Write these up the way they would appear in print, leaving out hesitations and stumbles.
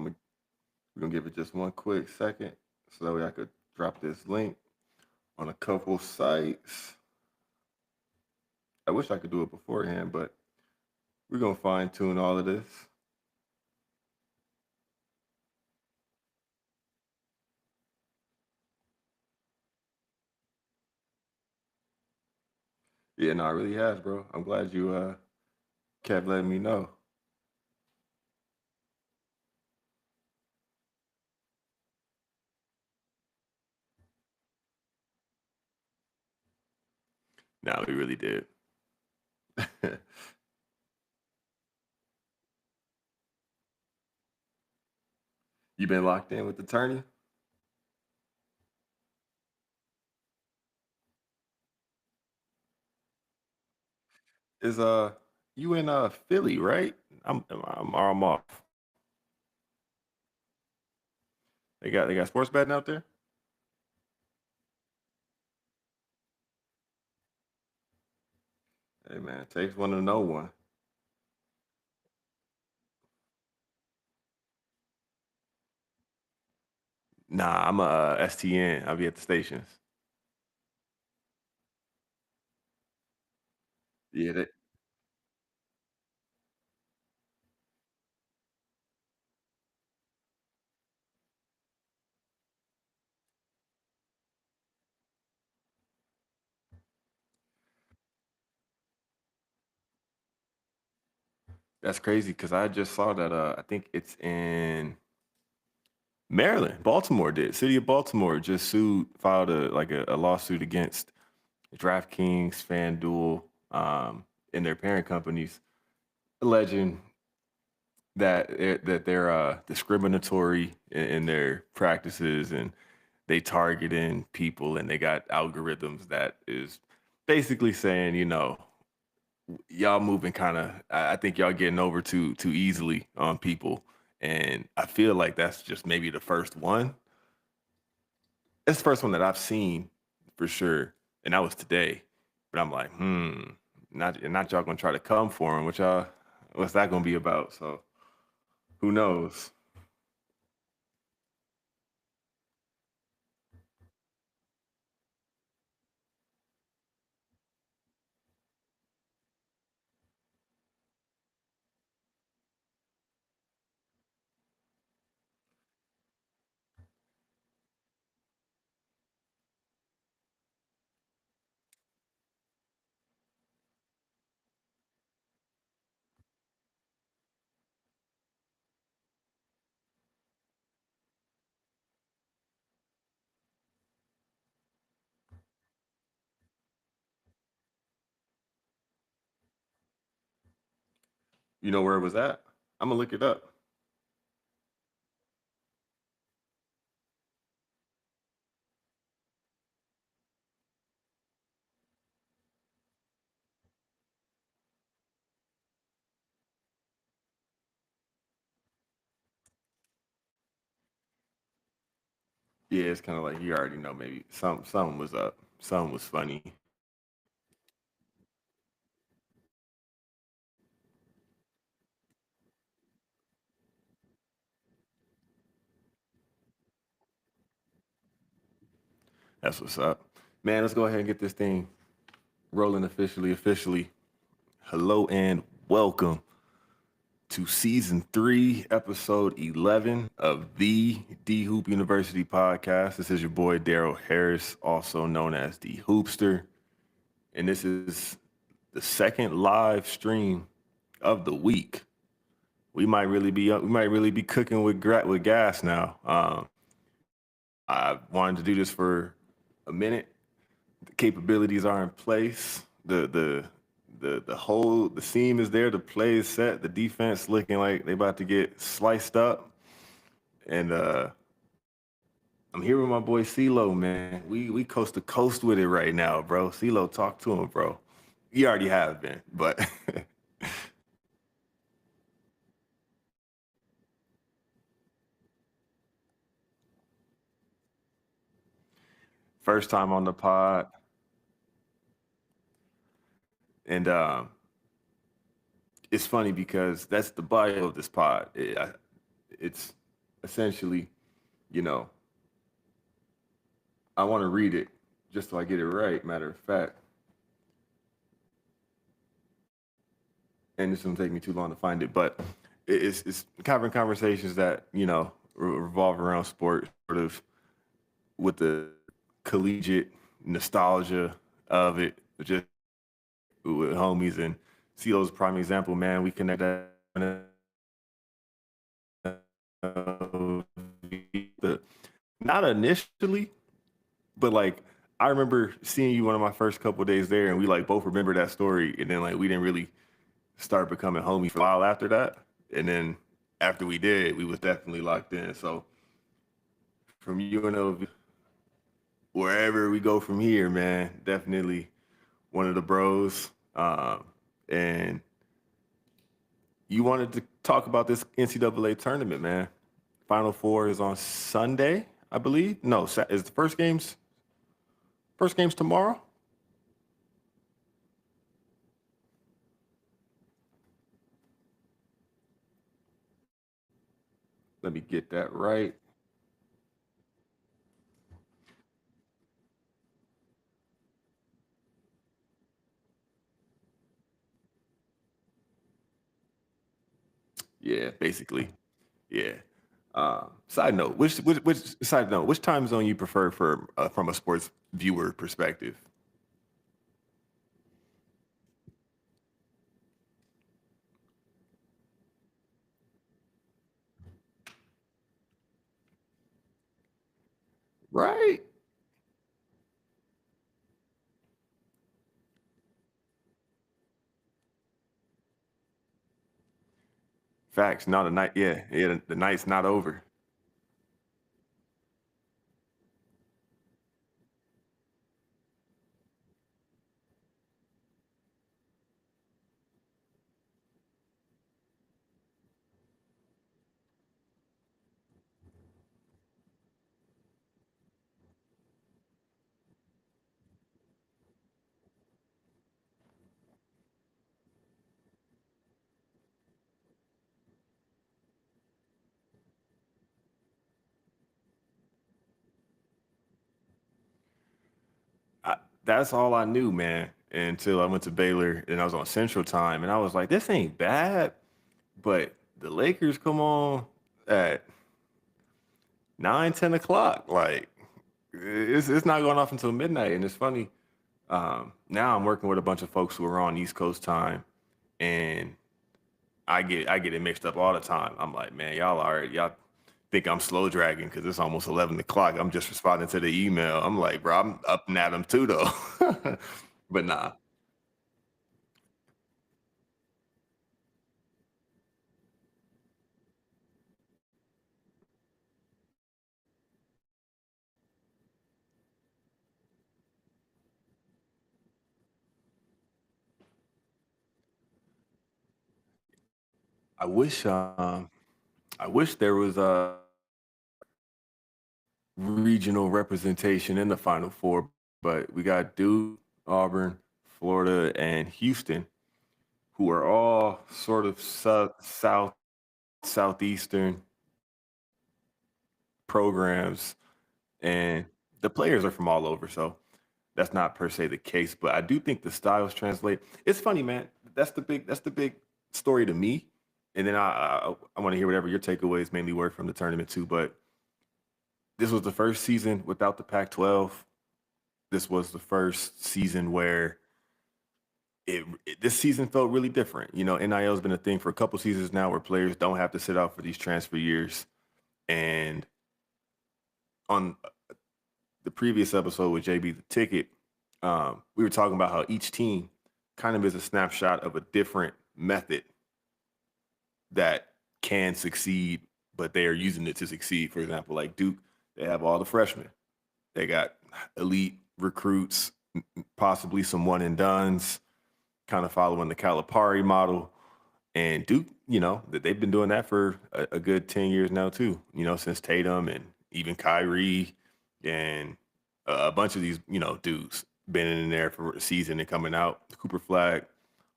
We're gonna give it just one quick second so that way I could drop this link on a couple sites. I wish I could do it beforehand, but we're gonna fine tune all of this. Yeah, no, it really has, bro. I'm glad you kept letting me know. No, we really did. You been locked in with the attorney? Is you in Philly, right? I'm off. They got sports betting out there? Hey man, it takes one to know one. Nah, I'm a STN. I'll be at the stations. Yeah, that's crazy because I just saw that I think it's in Maryland. Baltimore did. City of Baltimore just filed a lawsuit against DraftKings, FanDuel, and their parent companies, alleging that they're discriminatory in their practices and they targeting people and they got algorithms that is basically saying, y'all moving kind of, I think y'all getting over too easily on people. And I feel like that's just maybe the first one. It's the first one that I've seen for sure. And that was today. But I'm like, not y'all gonna try to come for him. What's that gonna be about? So who knows? You know where it was at? I'm gonna look it up. Yeah, it's kind of like you already know. Maybe something was up. Something was funny. That's what's up, man. Let's go ahead and get this thing rolling officially. Officially, hello and welcome to season 3, episode 11 of the D Hoop University podcast. This is your boy Daryl Harris, also known as the Hoopster, and this is the second live stream of the week. We might really be cooking with gas now. I wanted to do this for a minute. The capabilities are in place. The seam is there. The play is set. The defense looking like they about to get sliced up. And I'm here with my boy CeeLo, man. We coast to coast with it right now, bro. CeeLo, talk to him, bro. You already have been, but first time on the pod. And it's funny because that's the bio of this pod. It's essentially, you know, I want to read it just so I get it right. Matter of fact, and this won't take me too long to find it, but it's covering conversations that revolve around sport, sort of with the collegiate nostalgia of it, just with homies, and CeeLo's a prime example. Man, we connect that. Not initially, but like I remember seeing you one of my first couple of days there, and we like both remember that story, and then like we didn't really start becoming homies for a while after that, and then after we did, we was definitely locked in. So from UNLV, wherever we go from here, man, definitely one of the bros. And you wanted to talk about this NCAA tournament, man. Final Four is on Sunday, I believe. No, is the first games tomorrow? Let me get that right. Yeah, basically. Yeah. Side note, which side note, which time zone you prefer for from a sports viewer perspective? Right. Facts. Not a night. Yeah, yeah. The night's not over. I, that's all I knew, man, until I went to Baylor and I was on Central Time, and I was like, this ain't bad, but the Lakers come on at 9, 10 o'clock. Like, it's not going off until midnight, and it's funny. Now I'm working with a bunch of folks who are on East Coast time, and I get it mixed up all the time. I'm like, man, y'all think I'm slow dragging because it's almost 11 o'clock. I'm just responding to the email. I'm like, bro, I'm up and at 'em too though. But nah, I wish I wish there was a regional representation in the Final Four, but we got Duke, Auburn, Florida, and Houston, who are all sort of southeastern programs, and the players are from all over. So that's not per se the case, but I do think the styles translate. It's funny, man. That's the big story to me. And then I want to hear whatever your takeaways mainly were from the tournament too. But this was the first season without the Pac-12. This was the first season where this season felt really different. NIL has been a thing for a couple seasons now, where players don't have to sit out for these transfer years. And on the previous episode with JB the Ticket, we were talking about how each team kind of is a snapshot of a different method that can succeed, but they are using it to succeed. For example, like Duke, they have all the freshmen. They got elite recruits, possibly some one and dones, kind of following the Calipari model. And Duke, that they've been doing that for a good 10 years now too. Since Tatum and even Kyrie and a bunch of these, dudes been in there for a season and coming out. Cooper Flag,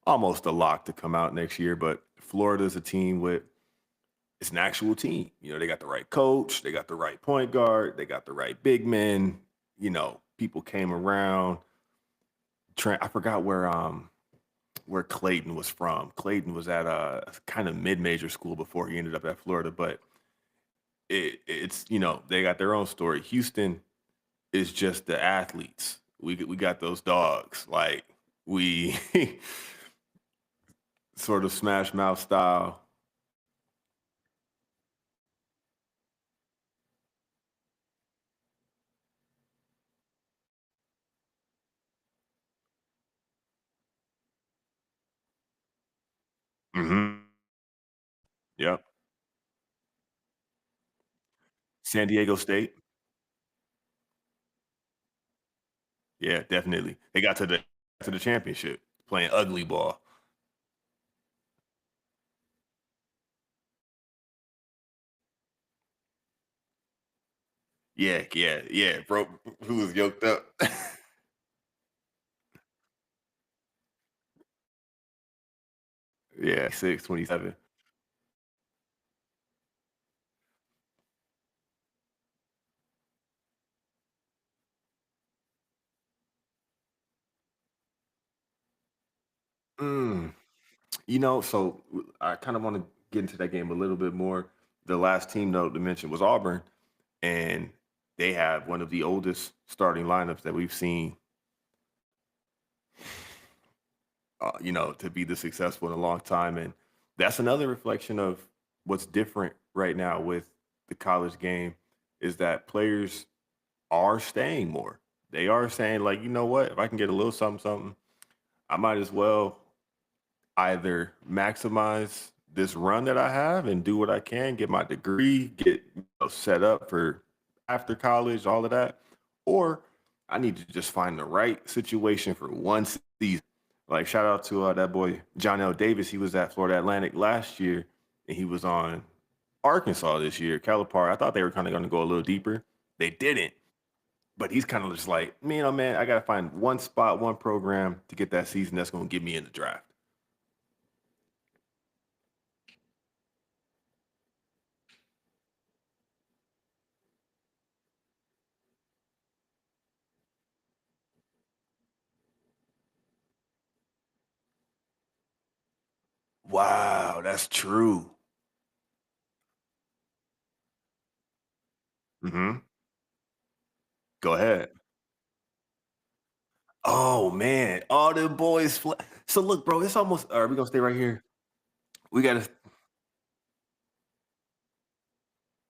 almost a lock to come out next year, but Florida's a team with it's an actual team. You know, they got the right coach, they got the right point guard, they got the right big men. You know, people came around. I forgot where Clayton was from. Clayton was at a kind of mid-major school before he ended up at Florida, but it's you know they got their own story. Houston is just the athletes. We got those dogs. Like we sort of smash mouth style. Hmm. Yep. San Diego State. Yeah, definitely. They got to the championship playing ugly ball. Yeah, yeah, yeah, bro. Who was yoked up? Yeah, 6, 27. Mm. You know, so I kind of want to get into that game a little bit more. The last team note to mention was Auburn, and they have one of the oldest starting lineups that we've seen, you know, to be this successful in a long time. And that's another reflection of what's different right now with the college game is that players are staying more. They are saying, like, you know what, if I can get a little something, something, I might as well either maximize this run that I have and do what I can, get my degree, get set up for after college, all of that, or I need to just find the right situation for one season. Like shout out to that boy John L. Davis. He was at Florida Atlantic last year, and he was on Arkansas this year. Calipari. I thought they were kind of going to go a little deeper. They didn't, but he's kind of just like, man, oh man, I got to find one spot, one program to get that season that's going to get me in the draft. Wow, that's true. Mhm. Go ahead. Oh, man. All the boys so look, bro, it's almost alright, we gonna stay right here. We gotta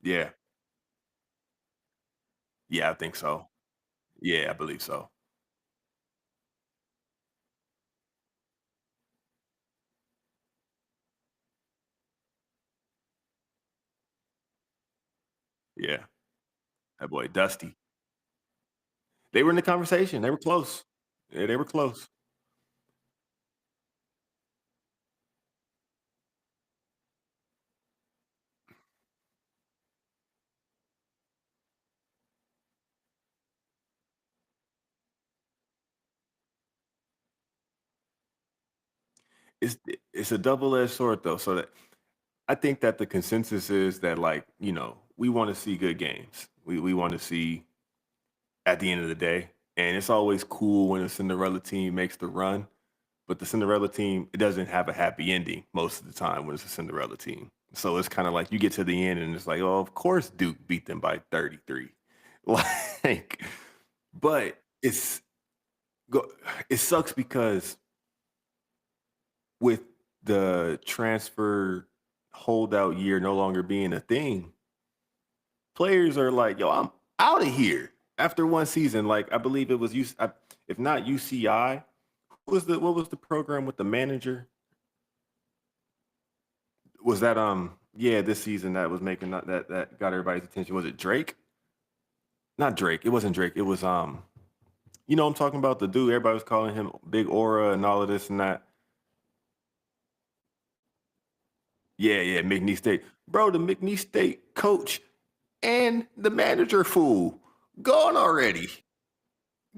yeah. Yeah, I think so. Yeah, I believe so. Yeah. That boy Dusty. They were in the conversation, they were close. Yeah, they were close. It's it's a double-edged sword, though, so that I think that the consensus is that, like, you know, we wanna see good games. We wanna see at the end of the day, and it's always cool when a Cinderella team makes the run. But the Cinderella team, it doesn't have a happy ending most of the time when it's a Cinderella team. So it's kind of like you get to the end and it's like, oh, of course Duke beat them by 33. Like, but go- it sucks because with the transfer holdout year no longer being a thing, players are like, yo, I'm out of here after one season. Like I believe it was if not UCI, what was the program with the manager? Was that yeah, this season that was making that got everybody's attention. Was it Drake? Not Drake. It wasn't Drake. It was you know what I'm talking about, the dude everybody was calling him Big Aura and all of this and that. Yeah, yeah, McNeese State. Bro, the McNeese State coach and the manager fool. Gone already.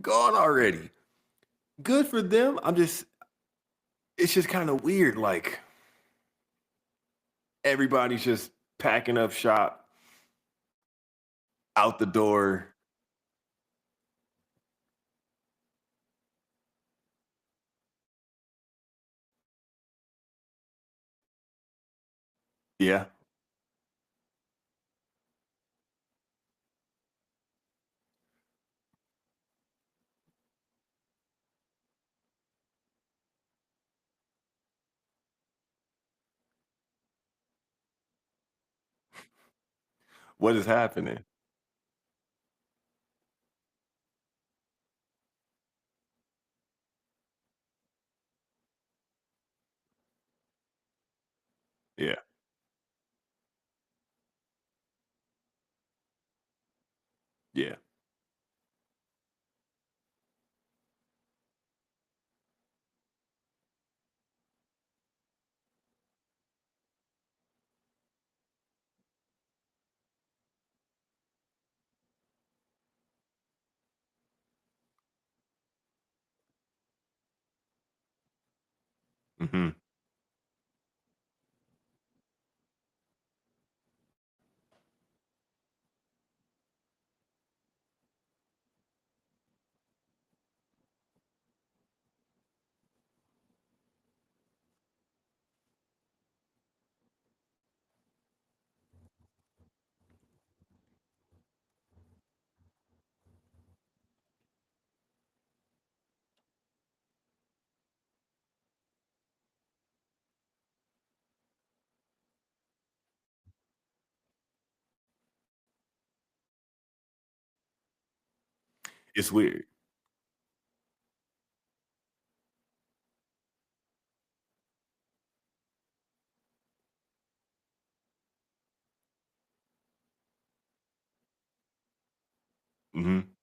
Gone already. Good for them. It's just kind of weird. Like everybody's just packing up shop, out the door. Yeah. What is happening? Yeah. Yeah. Mhm. It's weird. Mhm.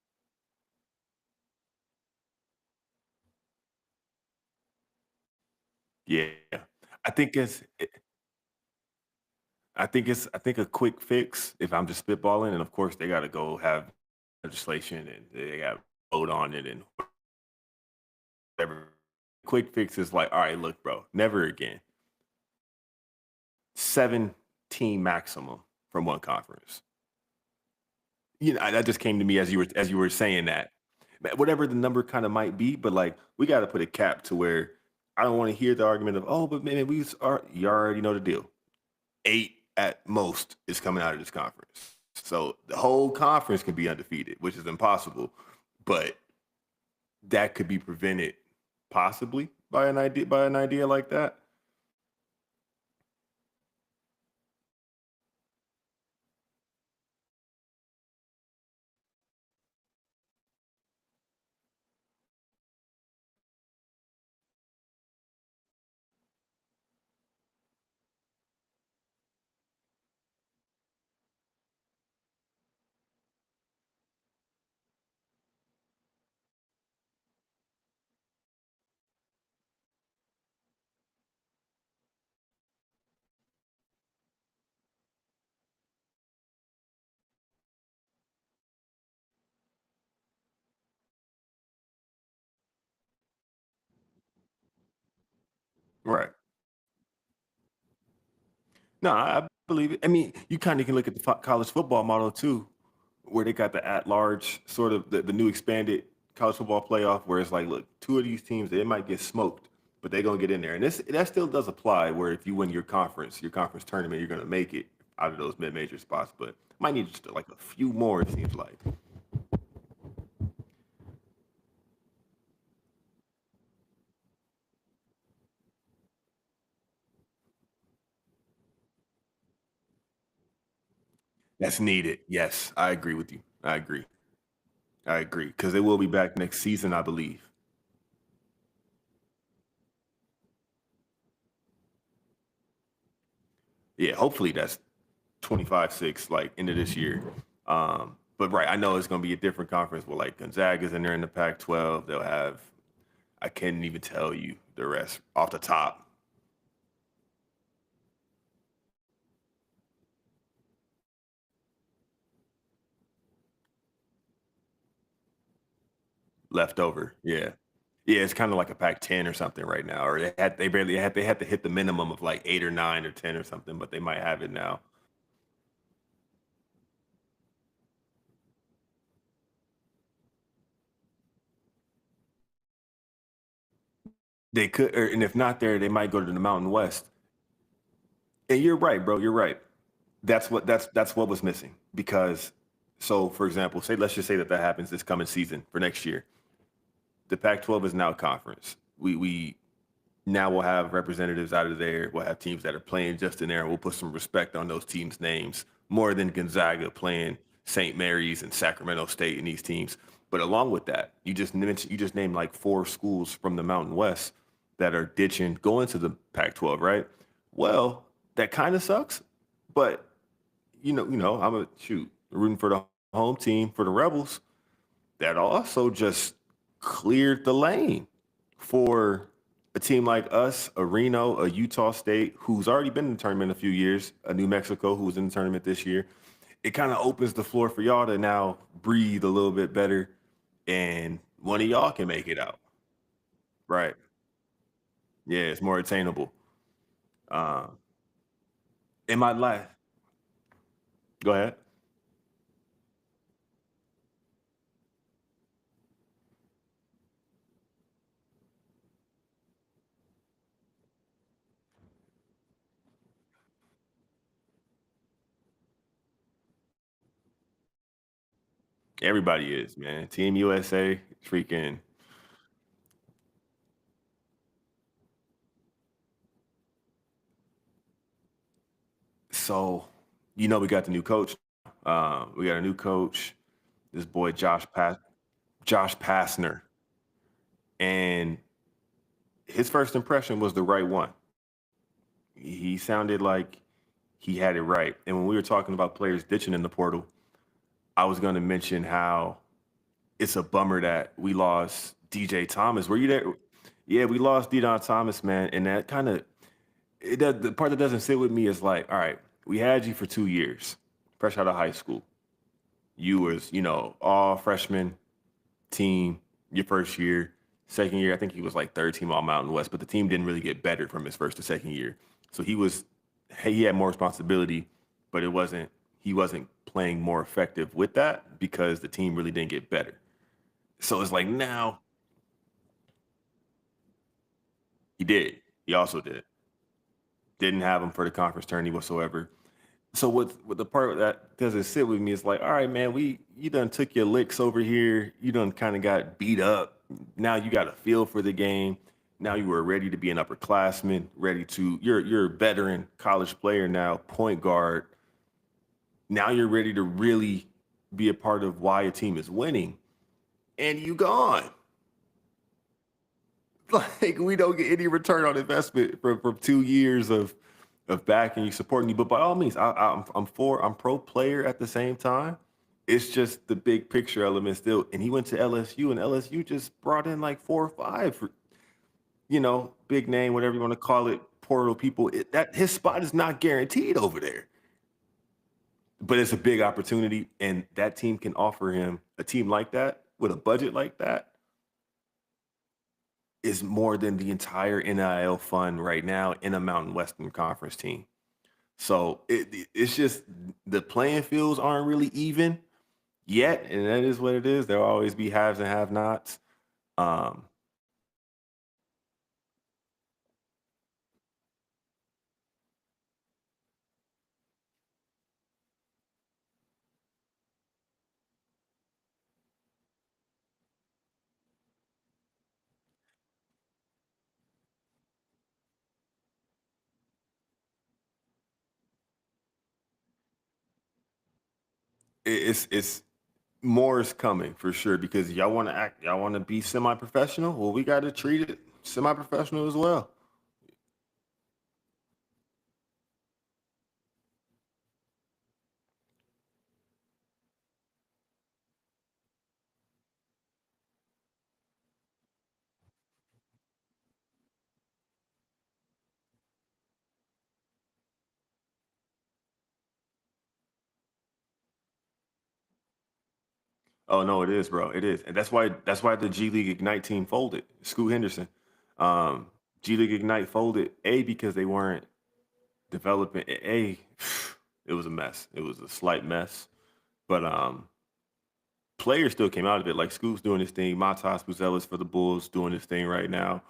Yeah. I think it's I think a quick fix, if I'm just spitballing, and of course they gotta go have legislation and they gotta vote on it and whatever. Quick fix is like, all right, look, bro, never again. 7 team maximum from one conference. You know, that just came to me as you were saying that. Whatever the number kind of might be, but like we got to put a cap to where I don't want to hear the argument of, oh, but man, are you already know the deal. 8 at most is coming out of this conference. So the whole conference can be undefeated, which is impossible, but that could be prevented possibly by an idea like that. Right. No, I believe it. I mean, you kind of can look at the college football model too, where they got the at large sort of the new expanded college football playoff, where it's like, look, two of these teams they might get smoked, but they're gonna get in there, and this that still does apply. Where if you win your conference tournament, you're gonna make it out of those mid major spots, but might need just like a few more. It seems like that's needed. Yes, I agree with you. I agree. I agree because they will be back next season, I believe. Yeah, hopefully that's 25-6, like end of this year. But right, I know it's gonna be a different conference with like Gonzaga's in there in the Pac-12. They'll have I can't even tell you the rest off the top left over. Yeah. Yeah, it's kind of like a Pac-10 or something right now. Or they had to hit the minimum of like 8 or 9 or 10 or something, but they might have it now. They could, and if not there, they might go to the Mountain West. And you're right, bro. You're right. That's what was missing because so for example, say let's just say that that happens this coming season for next year. The Pac-12 is now a conference. We now we'll have representatives out of there. We'll have teams that are playing just in there, and we'll put some respect on those teams' names more than Gonzaga playing St. Mary's and Sacramento State and these teams. But along with that, you just named like four schools from the Mountain West that are ditching going to the Pac-12, right? Well, that kind of sucks, but I'm a shoot rooting for the home team for the Rebels. That also just cleared the lane for a team like us, a Reno, a Utah State, who's already been in the tournament a few years, a New Mexico who was in the tournament this year. It kind of opens the floor for y'all to now breathe a little bit better, and one of y'all can make it out. Right? Yeah, it's more attainable. Uh, in my life, go ahead. Everybody is, man. Team USA, freaking. So, we got the new coach. We got a new coach. This boy Josh Pastner, and his first impression was the right one. He sounded like he had it right. And when we were talking about players ditching in the portal, I was going to mention how it's a bummer that we lost DJ Thomas. Were you there? Yeah, we lost D. Thomas, man, and that kind of the part that doesn't sit with me is like, all right, we had you for 2 years, fresh out of high school. You was, all freshman team your first year. Second year, I think he was like third team all Mountain West, but the team didn't really get better from his first to second year. So he had more responsibility, but he wasn't playing more effective with that because the team really didn't get better. So it's like now he did. He also did. Didn't have him for the conference tourney whatsoever. So with the part that doesn't sit with me is like, all right, man, you done took your licks over here. You done kind of got beat up. Now you got a feel for the game. Now you were ready to be an upperclassman, ready to you're a veteran college player now, point guard. Now you're ready to really be a part of why a team is winning, and you gone. Like we don't get any return on investment from 2 years of backing you, supporting you. But by all means, I'm pro player at the same time. It's just the big picture element still. And he went to LSU, and LSU just brought in like 4 or 5, big name, whatever you want to call it, portal people. That his spot is not guaranteed over there, but it's a big opportunity, and that team can offer him a team like that with a budget like that is more than the entire NIL fund right now in a Mountain Western Conference team. So it's just the playing fields aren't really even yet, and that is what it is. There'll always be haves and have-nots. Um, it's more is coming for sure because y'all want to be semi-professional. Well, we got to treat it semi-professional as well. Oh no, it is, bro. It is, and that's why the G League Ignite team folded. Scoot Henderson, um, G League Ignite folded because they weren't developing. It was a mess. It was a slight mess, but players still came out of it. Like Scoot's doing his thing. Matas Buzelis for the Bulls doing his thing right now.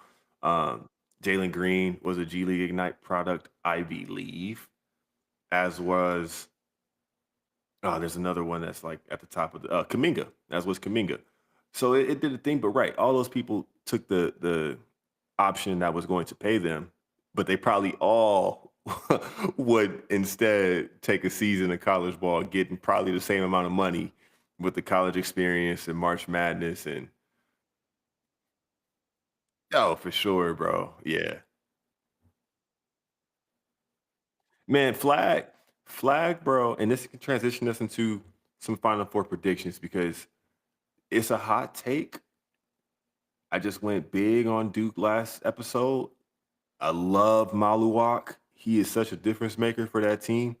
Um, Jalen Green was a G League Ignite product, I believe, as was there's another one that's like at the top of the Kaminga, as was Kaminga. So it did a thing, but right, all those people took the option that was going to pay them, but they probably all would instead take a season of college ball, getting probably the same amount of money with the college experience and March Madness and oh, for sure, bro. Yeah. Man, flag, bro, and this can transition us into some Final Four predictions because it's a hot take. I just went big on Duke last episode. I love Maluwak. He is such a difference maker for that team.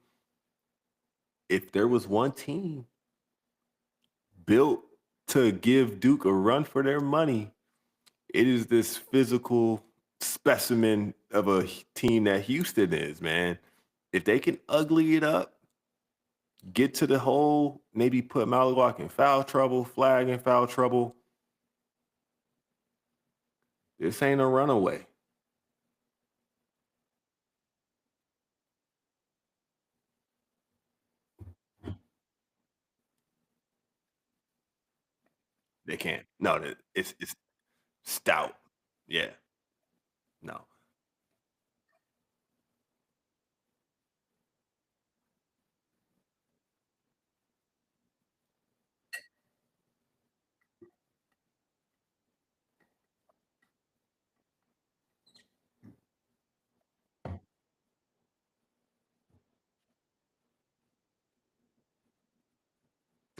If there was one team built to give Duke a run for their money, it is this physical specimen of a team that Houston is, man. If they can ugly it up, get to the hole, maybe put Maluwak in foul trouble, flag in foul trouble, this ain't a runaway. They can't. No, it's stout. Yeah, no.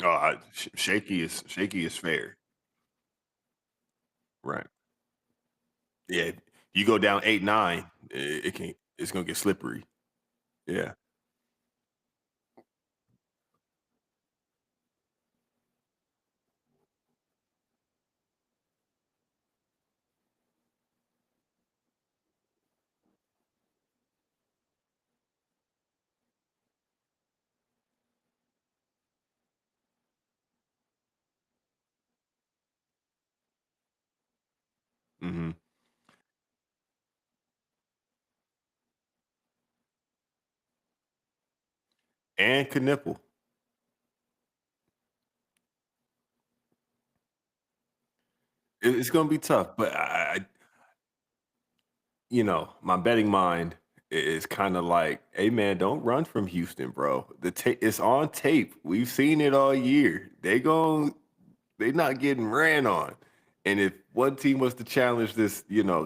Oh, shaky is fair, right? Yeah, you go down 8-9, it can it's gonna get slippery. Yeah. Hmm. And Knipple. It's gonna be tough, but my betting mind is kind of like, hey man, don't run from Houston, bro. It's on tape. We've seen it all year. They not getting ran on. And if one team was to challenge this,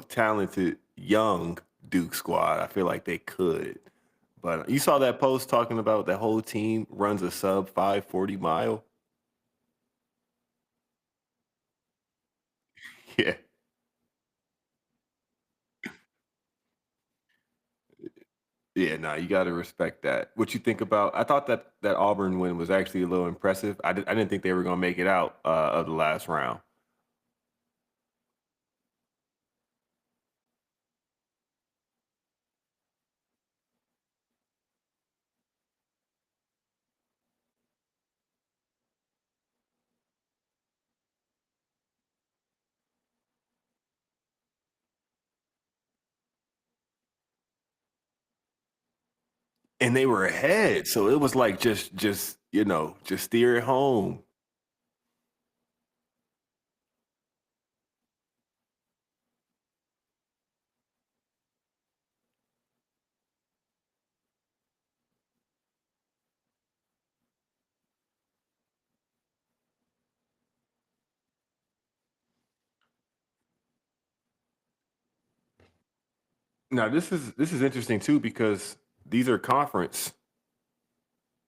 talented young Duke squad, I feel like they could. But you saw that post talking about the whole team runs a sub 540 mile. Yeah. Yeah, no, you got to respect that. What you think about? I thought that Auburn win was actually a little impressive. I didn't think they were going to make it out of the last round, and they were ahead, so it was like just steer it home. Now this is interesting too because these are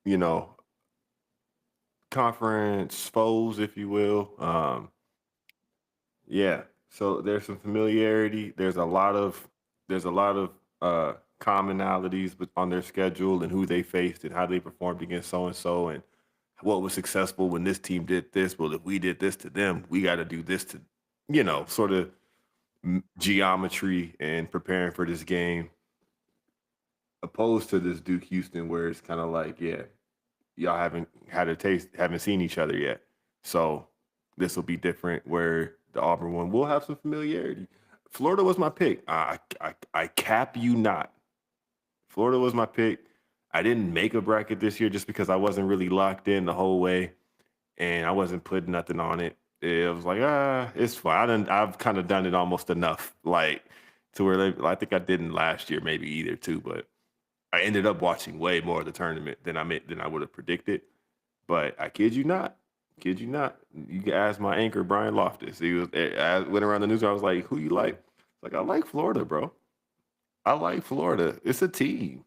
you know, conference foes, if you will. Yeah. So there's some familiarity. There's a lot of commonalities on their schedule and who they faced and how they performed against so and so and what was successful when this team did this. Well, if we did this to them, we got to do this to, sort of geometry and preparing for this game, opposed to this Duke Houston where it's kind of like, yeah, y'all haven't had a taste, haven't seen each other yet. So this will be different where the Auburn one will have some familiarity. Florida was my pick. I cap you not. Florida was my pick. I didn't make a bracket this year just because I wasn't really locked in the whole way, and I wasn't putting nothing on it. It was like, it's fine. I've kind of done it almost enough, like to where I think I didn't last year, maybe either too, but I ended up watching way more of the tournament than I would have predicted. But I kid you not. You can ask my anchor Brian Loftus. I went around the news. I was like, "Who you like?" Like, I like Florida, bro. I like Florida. It's a team.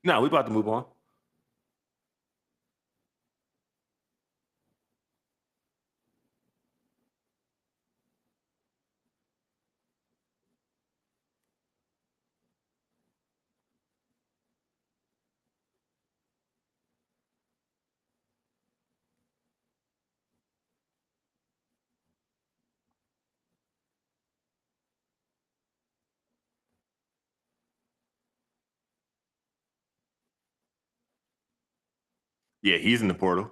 Now we about to move on. Yeah, he's in the portal.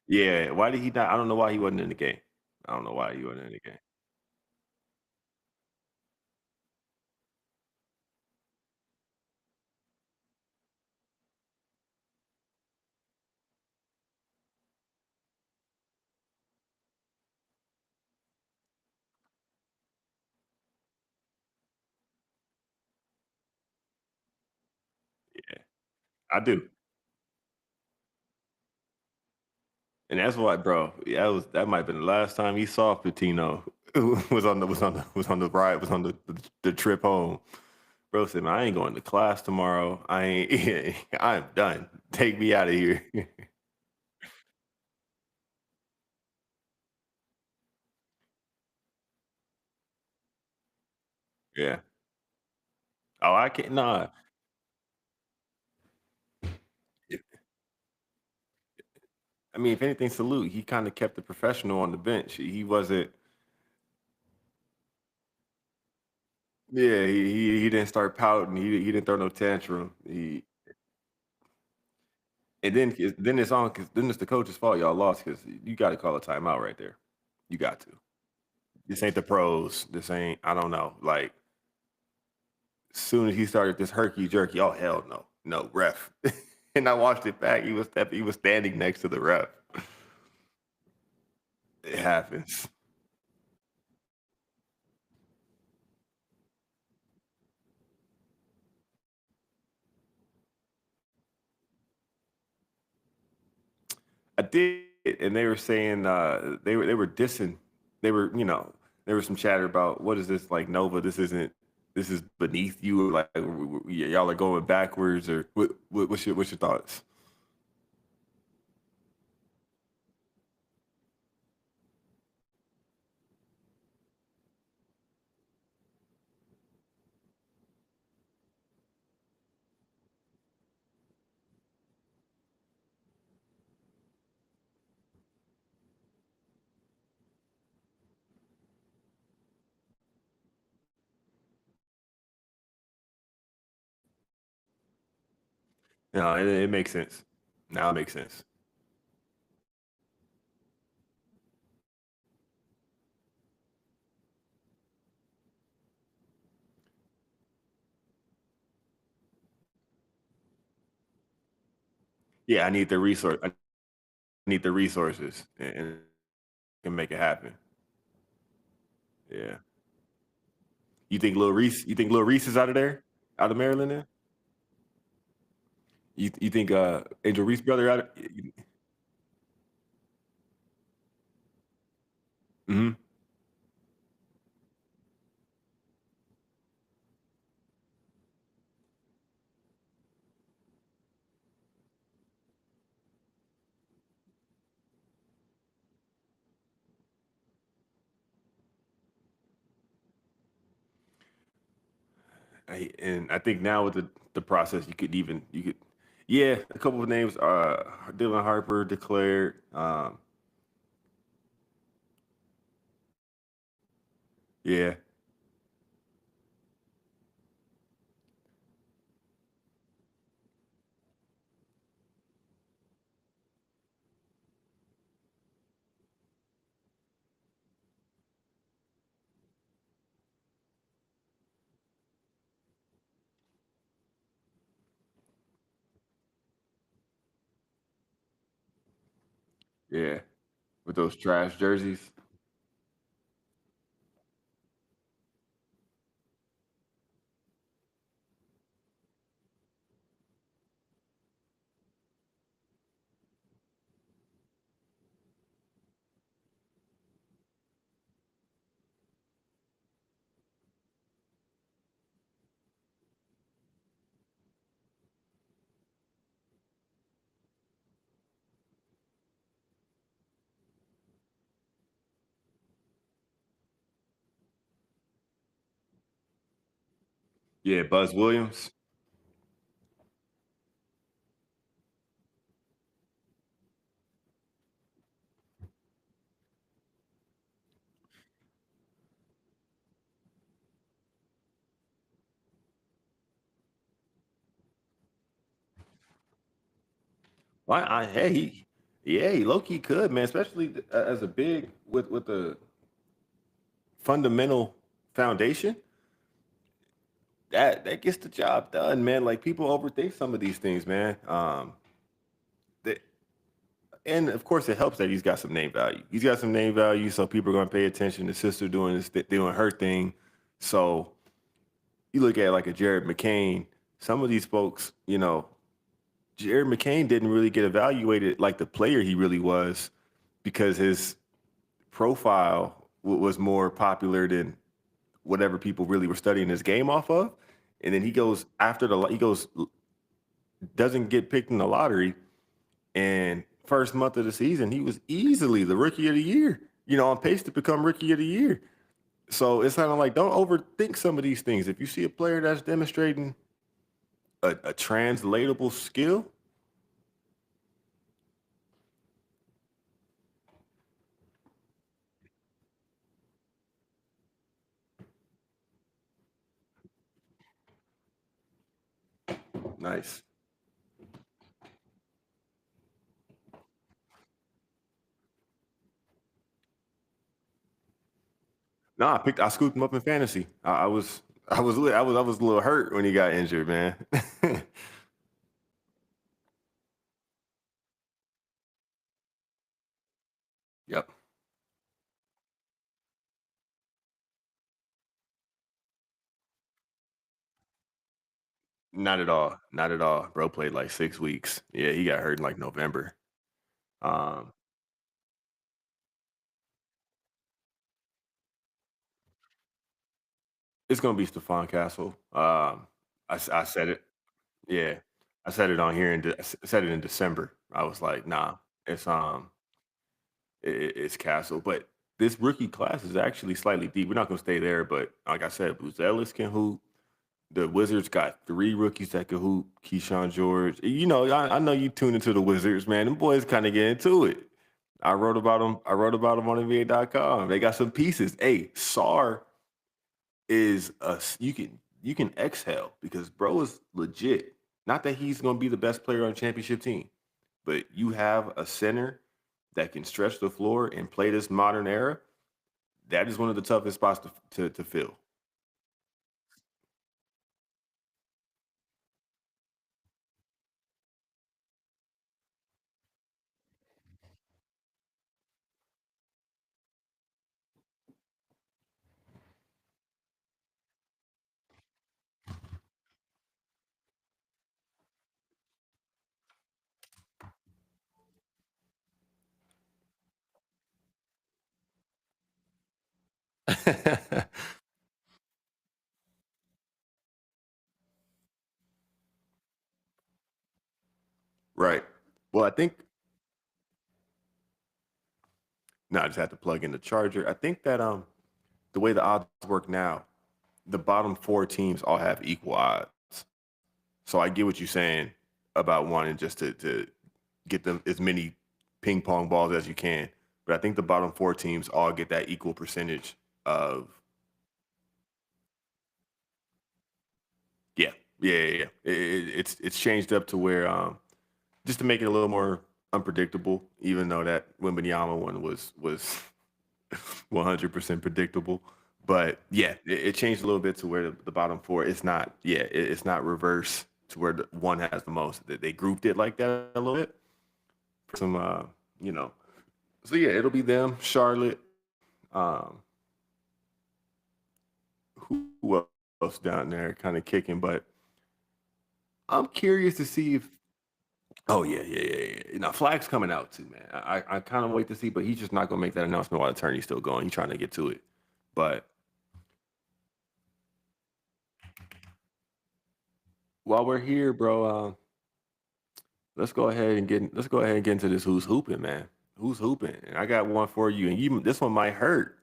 Yeah, why did he not? I don't know why he wasn't in the game. I don't know why he wasn't in the game. Yeah, I do. And that's why, bro. Yeah, that might have been the last time he saw Patino. Was on the trip home. Bro said, "Man, I ain't going to class tomorrow. I ain't. I'm done. Take me out of here." Yeah. Oh, I can't. Nah. I mean, if anything, salute. He kind of kept the professional on the bench. He wasn't. Yeah, he didn't start pouting. He didn't throw no tantrum. Then it's on because then it's the coach's fault y'all lost because you got to call a timeout right there. You got to. This ain't the pros. This ain't. I don't know. Like soon as he started this herky jerky, oh hell no, no ref. And I watched it back. He was standing next to the ref. It happens. I did, and they were saying they were dissing. They were there was some chatter about what is this like Nova? This isn't. This is beneath you. Like y'all are going backwards, or what's your thoughts? No, it makes sense. Now it makes sense. Yeah, I need the resource. I need the resources and can make it happen. Yeah. You think Lil Reese? You think Lil Reese is out of there, out of Maryland? Then you think Angel Reese brother out of? Mm-hmm. And I think now with the process, you could, yeah, a couple of names. Dylan Harper declared. Yeah, yeah, with those trash jerseys. Yeah, Buzz Williams. Why? Hey, yeah, he low key could, man, especially as a big with the fundamental foundation that gets the job done, man. Like people overthink some of these things, man. That, and of course, it helps that he's got some name value. He's got some name value, so people are going to pay attention. The sister doing doing her thing. So you look at like a Jared McCain. Some of these folks, Jared McCain didn't really get evaluated like the player he really was because his profile was more popular than whatever people really were studying his game off of. And then he goes after he goes doesn't get picked in the lottery. And first month of the season, he was easily the rookie of the year. On pace to become rookie of the year. So it's kind of like don't overthink some of these things. If you see a player that's demonstrating a translatable skill, nice. No, I scooped him up in fantasy. I was a little hurt when he got injured, man. Yep. Not at all. Not at all. Bro played like 6 weeks. Yeah, he got hurt in like November. Um, it's gonna be Stephon Castle. I said it. Yeah, I said it on here and I said it in December. I was like, nah, it's it's Castle. But this rookie class is actually slightly deep. We're not gonna stay there, but like I said, Booz Ellis can hoop. The Wizards got three rookies that can hoop. Keyshawn George. I know you tune into the Wizards, man. Them boys kind of get into it. I wrote about them. I wrote about them on NBA.com. They got some pieces. Hey, Sar is you can exhale because bro is legit. Not that he's gonna be the best player on a championship team, but you have a center that can stretch the floor and play this modern era. That is one of the toughest spots to fill. Right. Well, I think no, I just had to plug in the charger. I think that the way the odds work now, the bottom four teams all have equal odds. So I get what you're saying about wanting just to get them as many ping pong balls as you can. But I think the bottom four teams all get that equal percentage of yeah, yeah. It's changed up to where just to make it a little more unpredictable, even though that Wembanyama one was 100% predictable. But yeah, it changed a little bit to where the bottom four. It's not it's not reverse to where the one has the most. They grouped it like that a little bit for some you know. So yeah, it'll be them, Charlotte. Um, who else down there kind of kicking? But I'm curious to see if. Oh yeah. Now Flag's coming out too, man. I kind of wait to see, but he's just not gonna make that announcement while the tourney's still going. He's trying to get to it. But while we're here, bro, let's go ahead and get into this who's hooping, man. Who's hooping? And I got one for you, and you this one might hurt.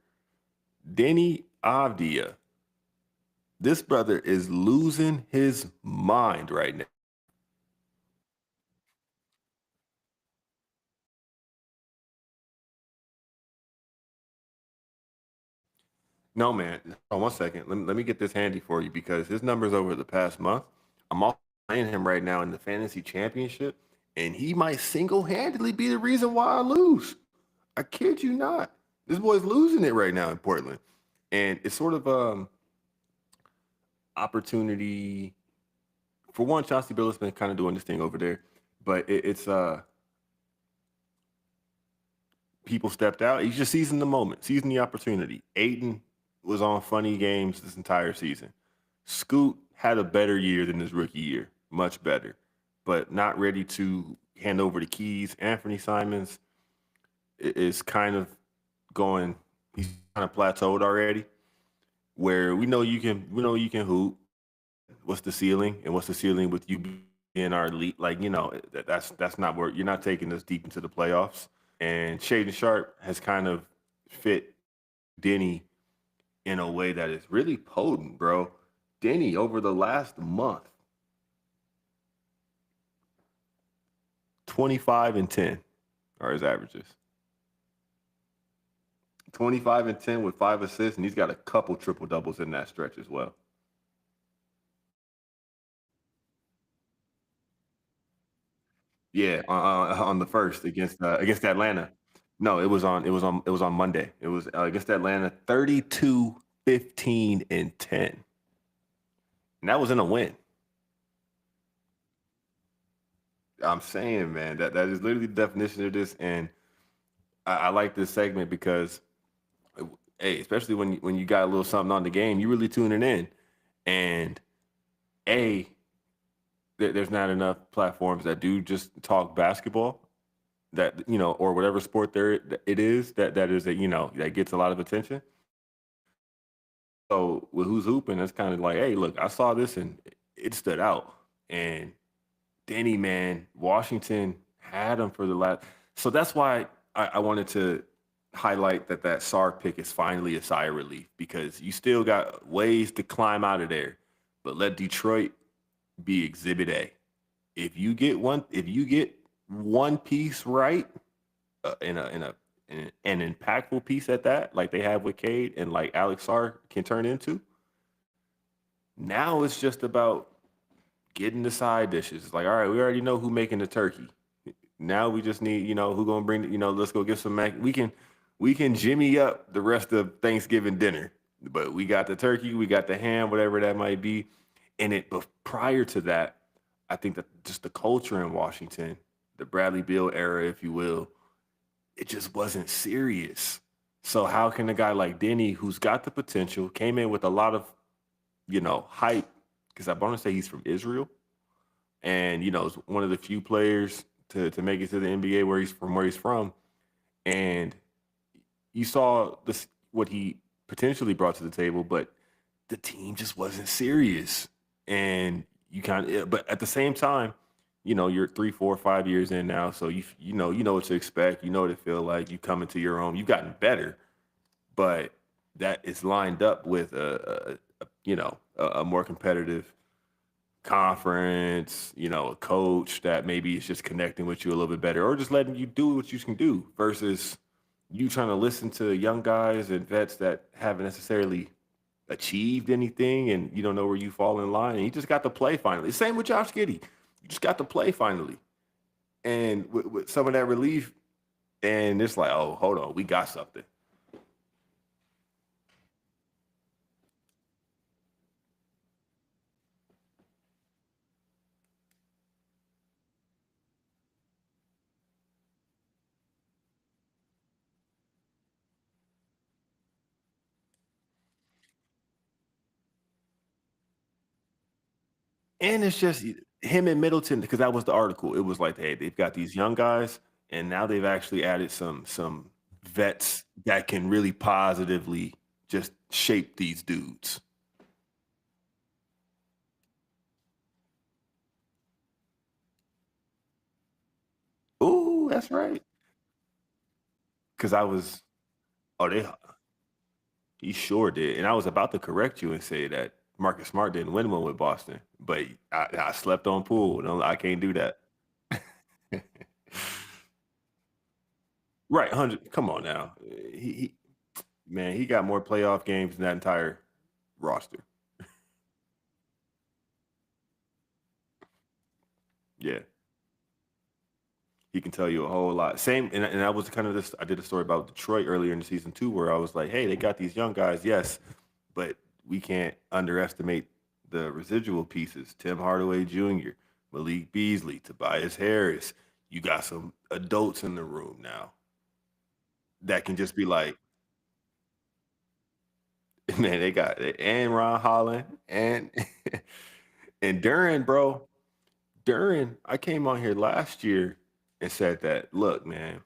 Denny Avdia. This brother is losing his mind right now. No, man. Hold on one second. Let me get this handy for you because his numbers over the past month. I'm also playing him right now in the fantasy championship, and he might single-handedly be the reason why I lose. I kid you not. This boy's losing it right now in Portland. And it's sort of opportunity for one, Chauncey Billups been kind of doing this thing over there, but it's people stepped out. He's just seizing the moment, seizing the opportunity. Aiden was on funny games this entire season. Scoot had a better year than his rookie year, much better, but not ready to hand over the keys. Anthony Simons is kind of going. He's kind of plateaued already. Where we know you can hoop. What's the ceiling, and what's the ceiling with you being our elite? Like that's not where you're not taking us deep into the playoffs. And Shaden Sharp has kind of fit Denny in a way that is really potent, bro. Denny over the last month, 25 and 10 are his averages. 25 and 10 with 5 assists, and he's got a couple triple doubles in that stretch as well. Yeah, on the first against Atlanta. No, it was on Monday. It was against Atlanta, 32, 15, and 10. And that was in a win. I'm saying, man, that is literally the definition of this. And I like this segment because hey, especially when you got a little something on the game, you really tuning in. And A, there's not enough platforms that do just talk basketball that or whatever sport there it is that is that that gets a lot of attention. So with who's hooping, it's kind of like, hey, look, I saw this and it stood out. And Denny, man, Washington had him for the last. So that's why I wanted to highlight that SAR pick is finally a sigh of relief because you still got ways to climb out of there, but let Detroit be Exhibit A. If you get one piece right, in an impactful piece at that, like they have with Cade and like Alex Sarr can turn into. Now it's just about getting the side dishes. It's like, all right, we already know who making the turkey. Now we just need, who gonna bring, let's go get some mac. We can jimmy up the rest of Thanksgiving dinner. But we got the turkey, we got the ham, whatever that might be. But prior to that, I think that just the culture in Washington, the Bradley Beal era, if you will, it just wasn't serious. So how can a guy like Denny, who's got the potential, came in with a lot of, hype, because I want to say he's from Israel, and is one of the few players to make it to the NBA where he's from, and you saw this what he potentially brought to the table, but the team just wasn't serious, and but at the same time, you're 3, 4, 5 years in now, so you know what to expect, you know what it feel like. You come into your own, you've gotten better, but that is lined up with a a more competitive conference, a coach that maybe is just connecting with you a little bit better or just letting you do what you can do versus you trying to listen to young guys and vets that haven't necessarily achieved anything and you don't know where you fall in line and you just got to play finally. Same with Josh Giddey. You just got to play finally. And with some of that relief, and it's like, oh, hold on, we got something. And it's just him and Middleton because that was the article. It was like, hey, they've got these young guys, and now they've actually added some vets that can really positively just shape these dudes. Ooh, that's right. Because I was, oh, he sure did, and I was about to correct you and say that Marcus Smart didn't win one with Boston, but I slept on pool. No, I can't do that. Right, 100. Come on now. He man, he got more playoff games than that entire roster. Yeah, he can tell you a whole lot. Same, and I was kind of this. I did a story about Detroit earlier in the season too, where I was like, hey, they got these young guys, yes, but we can't underestimate the residual pieces. Tim Hardaway Jr., Malik Beasley, Tobias Harris. You got some adults in the room now that can just be like, man, they got and Ron Holland and and Duran, bro. Duran, I came on here last year and said that, look, man,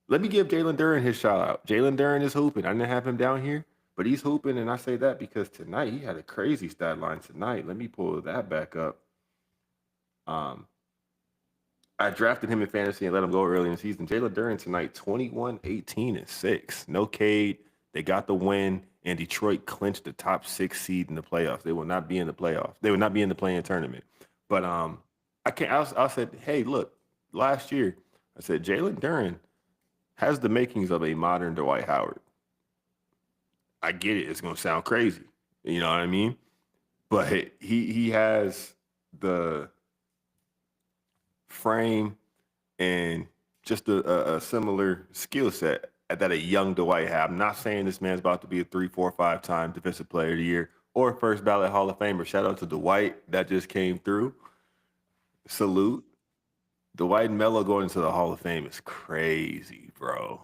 let me give Jalen Duran his shout out. Jalen Duran is hooping. I didn't have him down here, but he's hooping, and I say that because tonight he had a crazy stat line tonight. Let me pull that back up. Um, I drafted him in fantasy and let him go early in the season. Jalen Duran tonight, 21, 18, and 6. No Cade. They got the win, and Detroit clinched the top 6 seed in the playoffs. They will not be in the playoffs. They will not be in the playing tournament. But I can't. I said, hey, look, last year I said Jalen Duran has the makings of a modern Dwight Howard. I get it. It's gonna sound crazy. You know what I mean? But he has the frame and just a similar skill set that a young Dwight have. I'm not saying this man's about to be a 3, 4, 5 time defensive player of the year or first ballot Hall of Famer. Shout out to Dwight that just came through. Salute. Dwight and Melo going into the Hall of Fame is crazy, bro.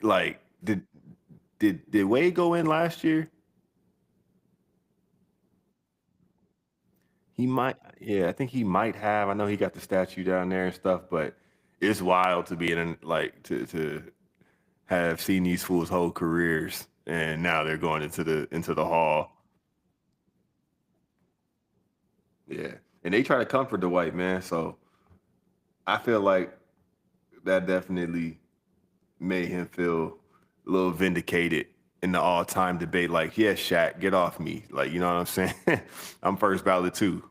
Like, did Wade go in last year? He might, yeah, I think he might have. I know he got the statue down there and stuff, but it's wild to be in like to have seen these fools' whole careers, and now they're going into the hall. Yeah, and they try to comfort the white man, so I feel like that definitely made him feel a little vindicated in the all-time debate. Like, yeah, Shaq, get off me. Like, you know what I'm saying? I'm first ballot too,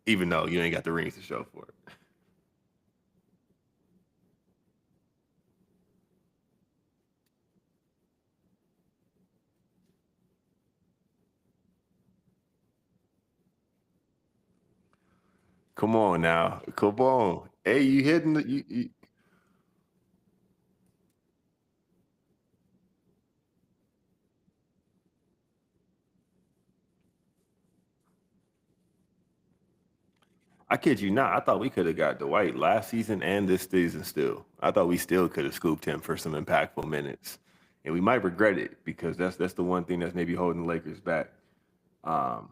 even though you ain't got the rings to show for it. Come on now, come on. Hey, you hitting you. I kid you not. I thought we could have got Dwight last season and this season still. I thought we still could have scooped him for some impactful minutes. And we might regret it because that's the one thing that's maybe holding the Lakers back. Um,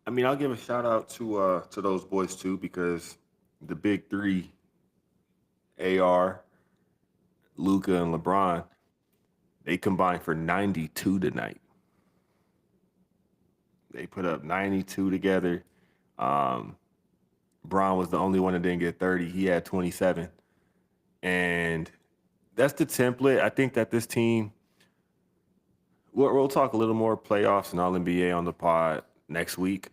I mean, I'll give a shout out to those boys too because the big three, AR, Luca, and LeBron, they combined for 92 tonight. They put up 92 together. Um, Braun was the only one that didn't get 30. He had 27. And that's the template. I think that this team, we'll talk a little more playoffs and All NBA on the pod next week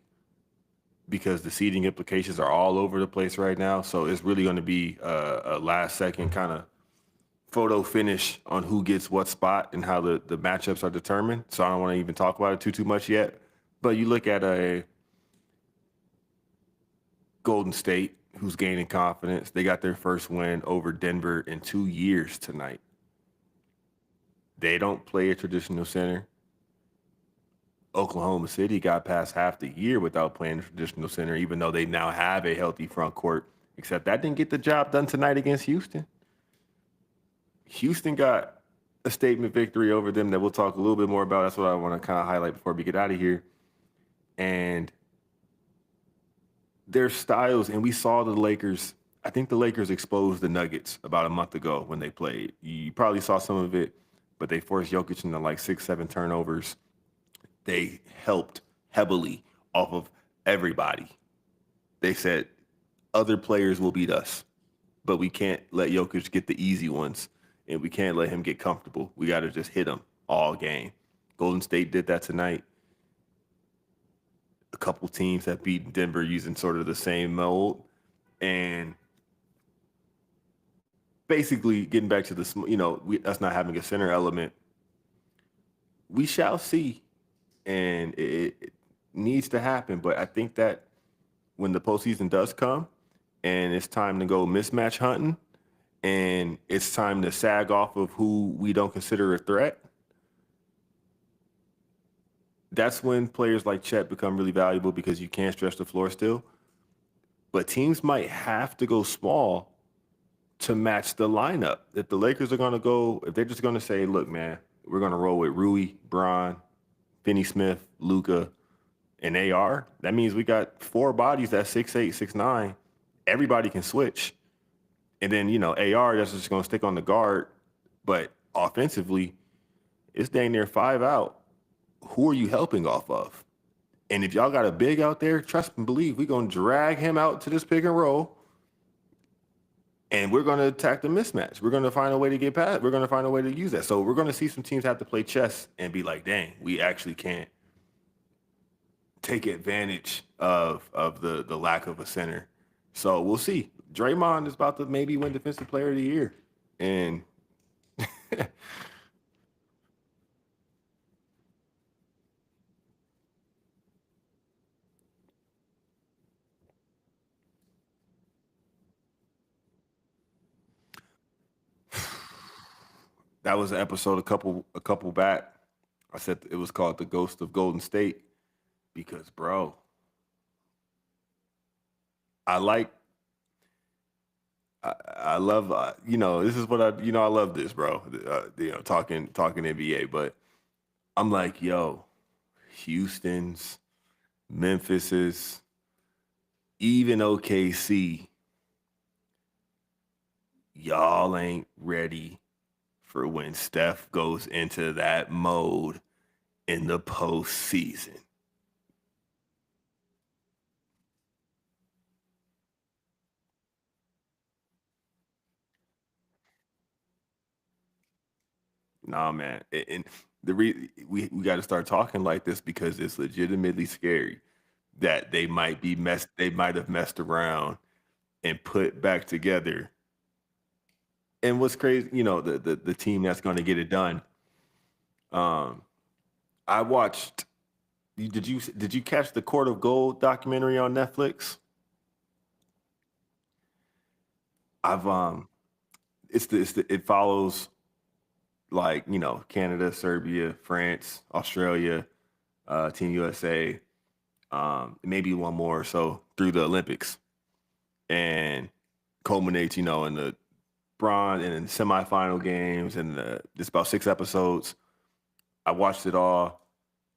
because the seeding implications are all over the place right now. So it's really going to be a last second kind of photo finish on who gets what spot and how the matchups are determined. So I don't want to even talk about it too much yet. But you look at a Golden State who's gaining confidence. They got their first win over Denver in 2 years tonight. They don't play a traditional center. Oklahoma City got past half the year without playing a traditional center, even though they now have a healthy front court. Except that didn't get the job done tonight against Houston. Houston got a statement victory over them that we'll talk a little bit more about. That's what I want to kind of highlight before we get out of here. And their styles, and we saw the Lakers. I think the Lakers exposed the Nuggets about a month ago when they played. You probably saw some of it, but they forced Jokic into like 6, 7 turnovers. They helped heavily off of everybody. They said other players will beat us, but we can't let Jokic get the easy ones, and we can't let him get comfortable. We got to just hit him all game. Golden State did that tonight. A couple teams have beaten Denver using sort of the same mold, and basically getting back to the us not having a center element. We shall see, and it needs to happen. But I think that when the postseason does come, and it's time to go mismatch hunting, and it's time to sag off of who we don't consider a threat, that's when players like Chet become really valuable because you can't stretch the floor still. But teams might have to go small to match the lineup. If the Lakers are going to go, if they're just going to say, look, man, we're going to roll with Rui, Bron, Finney Smith, Luka, and AR, that means we got 4 bodies that's 6'8", 6'9". Everybody can switch. And then, AR, that's just going to stick on the guard. But offensively, it's dang near 5 out. Who are you helping off of? And if y'all got a big out there, trust and believe, we're going to drag him out to this pick and roll, and we're going to attack the mismatch. We're going to find a way to get past. We're going to find a way to use that. So we're going to see some teams have to play chess and be like, dang, we actually can't take advantage of the lack of a center. So we'll see. Draymond is about to maybe win Defensive Player of the Year. And that was an episode a couple back. I said it was called The Ghost of Golden State because, bro, I like I love this is what I love this, bro. Talking NBA, but I'm like, yo, Houston's, Memphis's, even OKC, y'all ain't ready for when Steph goes into that mode in the postseason. Nah, man. And we got to start talking like this because it's legitimately scary that they might have messed around and put back together. And what's crazy, the team that's going to get it done. Um, I watched. Did you catch the Court of Gold documentary on Netflix? I've it follows like Canada, Serbia, France, Australia, Team USA, maybe one more or so through the Olympics, and culminates in the bronze and in semifinal games, and it's about 6 episodes. I watched it all,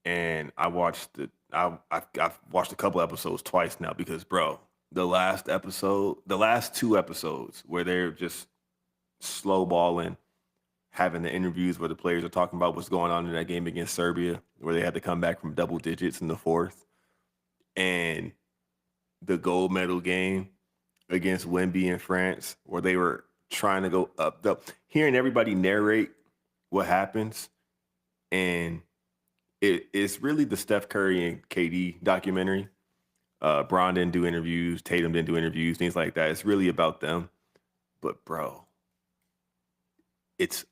and I've watched a couple episodes twice now because, bro, the last 2 episodes where they're just slow balling, having the interviews where the players are talking about what's going on in that game against Serbia, where they had to come back from double digits in the fourth, and the gold medal game against Wemby in France, where they were trying to go up the hearing everybody narrate what happens, and it's really the Steph Curry and KD documentary. Bron didn't do interviews, Tatum didn't do interviews, things like that. It's really about them. But bro, it's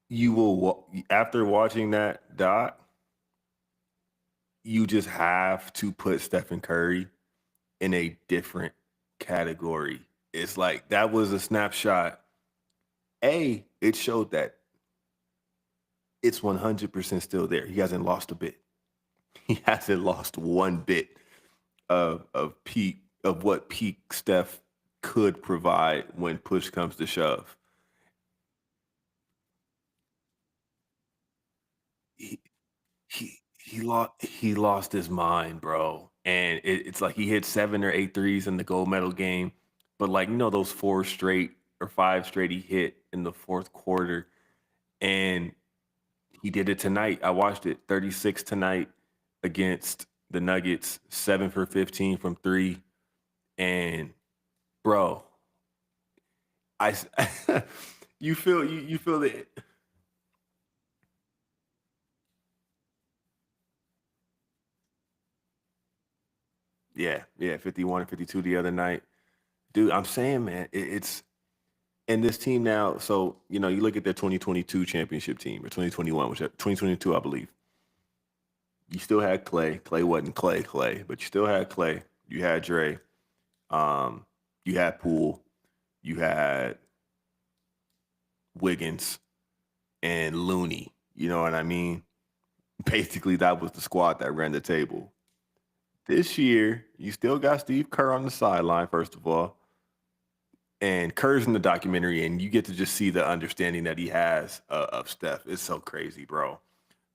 you will after watching that doc, you just have to put Stephen Curry in a different category. It's like that was a snapshot. It showed that it's 100% still there. He hasn't lost a bit. He hasn't lost one bit of peak of what peak Steph could provide when push comes to shove. He he lost his mind, bro. And it's like he hit 7 or 8 threes in the gold medal game, but like those 4 straight or 5 straight he hit in the fourth quarter, and he did it tonight. I watched it. 36 tonight against the Nuggets, 7 for 15 from three, and bro, I you feel it. Yeah, yeah, 51 and 52 the other night. Dude, I'm saying, man, it's and this team now, so you look at their 2022 championship team or 2021, which 2022, I believe. You still had Clay. Clay wasn't Clay, but you still had Clay. You had Dre. Um, you had Poole. You had Wiggins and Looney. You know what I mean? Basically, that was the squad that ran the table. This year, you still got Steve Kerr on the sideline, first of all. And Kerr's in the documentary, and you get to just see the understanding that he has of Steph. It's so crazy, bro.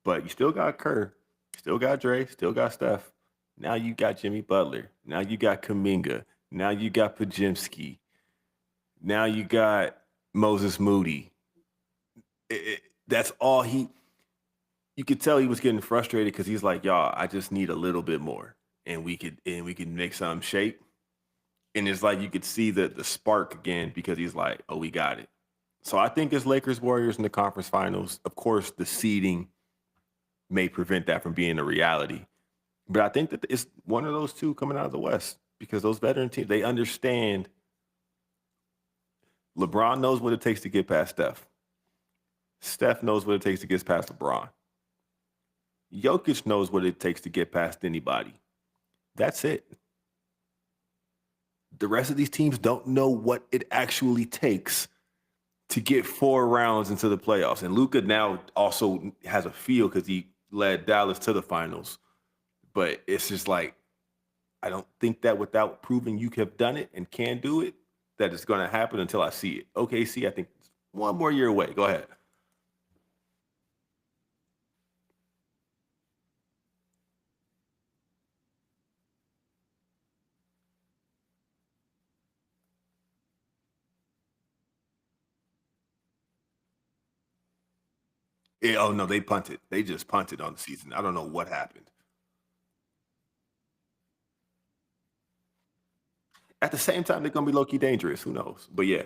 But you still got Kerr, still got Dre, still got Steph. Now you got Jimmy Butler. Now you got Kaminga. Now you got Pajimski. Now you got Moses Moody. That's all he. You could tell he was getting frustrated because he's like, y'all, I just need a little bit more, and we can make something shape. And it's like you could see the spark again because he's like, oh, we got it. So I think it's Lakers Warriors in the conference finals. Of course, the seeding may prevent that from being a reality. But I think that it's one of those two coming out of the West because those veteran teams, they understand LeBron knows what it takes to get past Steph. Steph knows what it takes to get past LeBron. Jokic knows what it takes to get past anybody. That's it. The rest of these teams don't know what it actually takes to get 4 rounds into the playoffs. And Luka now also has a feel because he led Dallas to the finals. But it's just like I don't think that without proving you have done it and can do it, that it's going to happen until I see it. OKC, I think it's one more year away. Go ahead. Oh no, they punted. They just punted on the season. I don't know what happened. At the same time, they're going to be low key dangerous. Who knows? But yeah,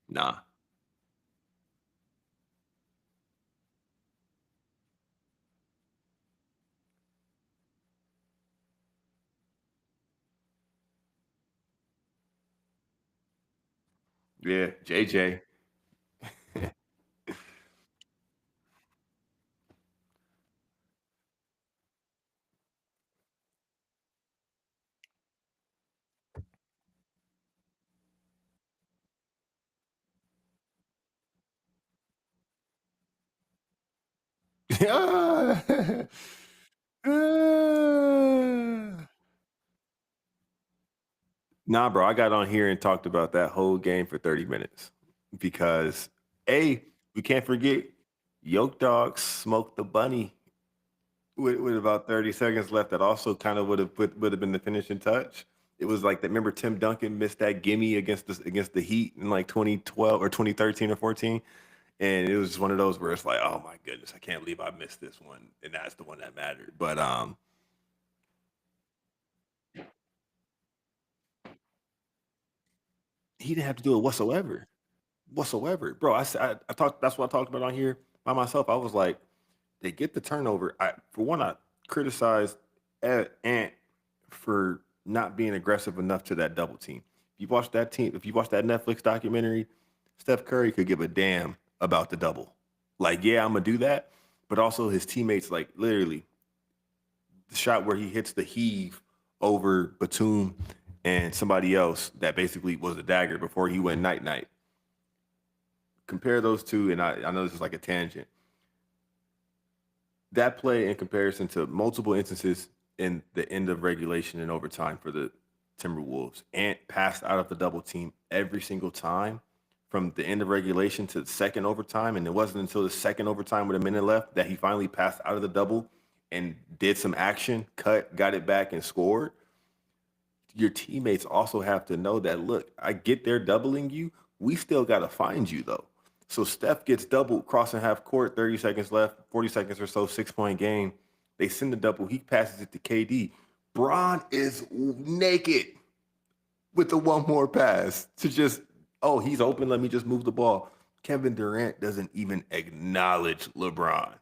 nah. Yeah, JJ. Nah, bro, I got on here and talked about that whole game for 30 minutes because we can't forget Yoke Dog smoked the bunny with about 30 seconds left. That also kind of would have been the finishing touch. It was like that. Remember Tim Duncan missed that gimme against the Heat in like 2012 or 2013 or 14, and it was just one of those where it's like, oh my goodness, I can't believe I missed this one, and that's the one that mattered. But he didn't have to do it whatsoever, bro. I talked. That's what I talked about on here by myself. I was like, they get the turnover. For one, I criticized Ant for not being aggressive enough to that double team. If you watch that Netflix documentary, Steph Curry could give a damn about the double. Like, yeah, I'm gonna do that, but also his teammates, like literally, the shot where he hits the heave over Batum and somebody else that basically was a dagger before he went night night. Compare those two, and I know this is like a tangent. That play in comparison to multiple instances in the end of regulation and overtime for the Timberwolves. Ant passed out of the double team every single time from the end of regulation to the second overtime. And it wasn't until the second overtime with a minute left that he finally passed out of the double and did some action, got it back, and scored. Your teammates also have to know that, look, I get they're doubling you. We still got to find you, though. So Steph gets doubled, crossing half court, 30 seconds left, 40 seconds or so, 6 point game. They send the double. He passes it to KD. Bron is naked with the one more pass to just, oh, he's open. Let me just move the ball. Kevin Durant doesn't even acknowledge LeBron,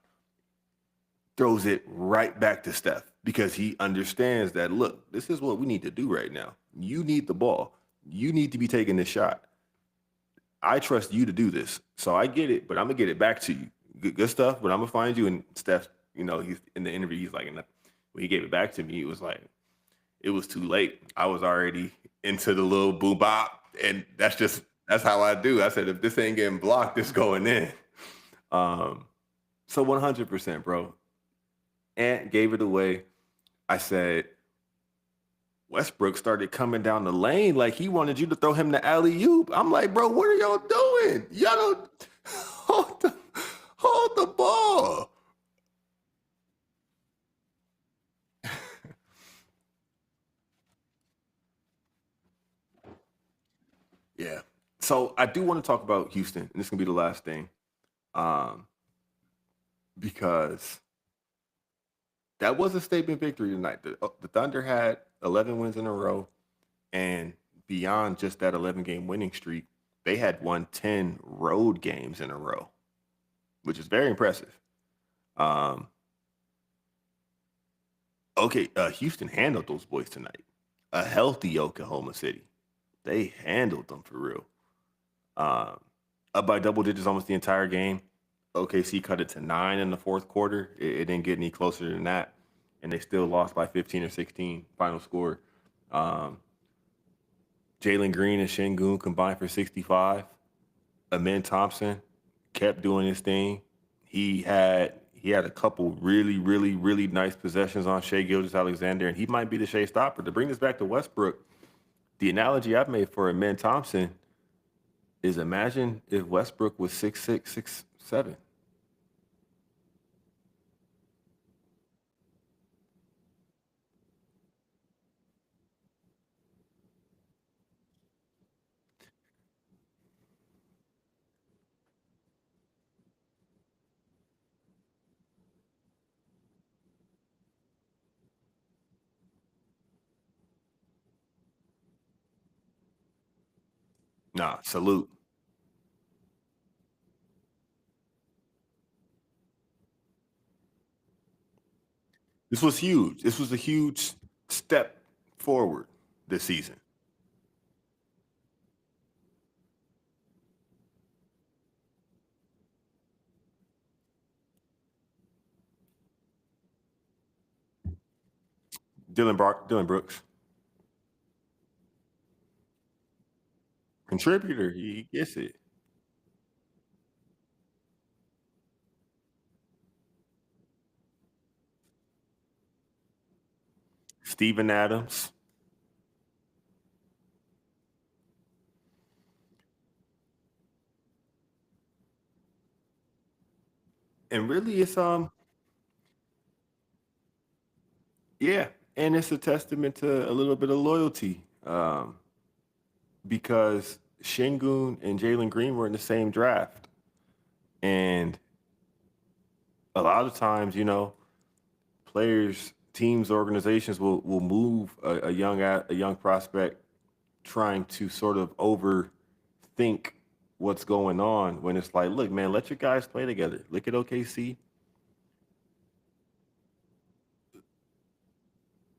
throws it right back to Steph because he understands that, look, this is what we need to do right now. You need the ball. You need to be taking this shot. I trust you to do this. So I get it, but I'm gonna get it back to you. Good stuff, but I'm gonna find you. And Steph, he's in the interview. He's like, when he gave it back to me, it was like it was too late. I was already into the little boom bop, and that's how I do. I said, if this ain't getting blocked, it's going in. Um, so 100%, bro. Ant gave it away. I said, Westbrook started coming down the lane like he wanted you to throw him the alley oop. I'm like, bro, what are y'all doing? Y'all don't hold the ball. Yeah. So I do want to talk about Houston, and this can be the last thing, um, because that was a statement victory tonight. The Thunder had 11 wins in a row, and beyond just that 11-game winning streak, they had won 10 road games in a row, which is very impressive. Um, okay, Houston handled those boys tonight. A healthy Oklahoma City, they handled them for real. Um, Up by double digits almost the entire game. OKC cut it to 9 in the fourth quarter. It didn't get any closer than that, and they still lost by 15 or 16. Final score. Um, Jalen Green and Shingun combined for 65. Amen Thompson kept doing his thing. He had a couple really nice possessions on Shea Gilgeous-Alexander, and he might be the Shea stopper. To bring this back to Westbrook, the analogy I've made for Amen Thompson is, imagine if Westbrook was 6'6", 6'7". Nah, salute. This was huge. This was a huge step forward this season. Dylan Brooks, contributor, he gets it. Steven Adams, and really, it's yeah. And it's a testament to a little bit of loyalty, because Shingun and Jalen Green were in the same draft, and a lot of times, players, teams, organizations will move a young prospect trying to sort of overthink what's going on when it's like, look, man, let your guys play together. Look at OKC.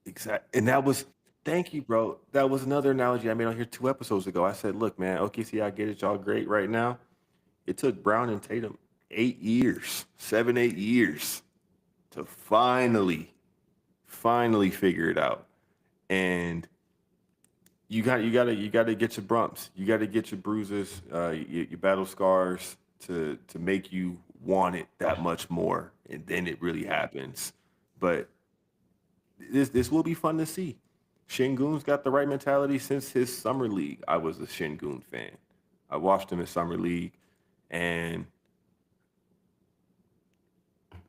Exactly. And that was thank you, bro. That was another analogy I made on here 2 episodes ago. I said, look, man, OKC, I get it, y'all great right now. It took Brown and Tatum 8 years, 7, 8 years to finally figure it out. And you gotta get your bumps. You gotta get your bruises, your battle scars to make you want it that much more. And then it really happens. But this will be fun to see. Shingun's got the right mentality since his summer league. I was a Shingun fan. I watched him in summer league, and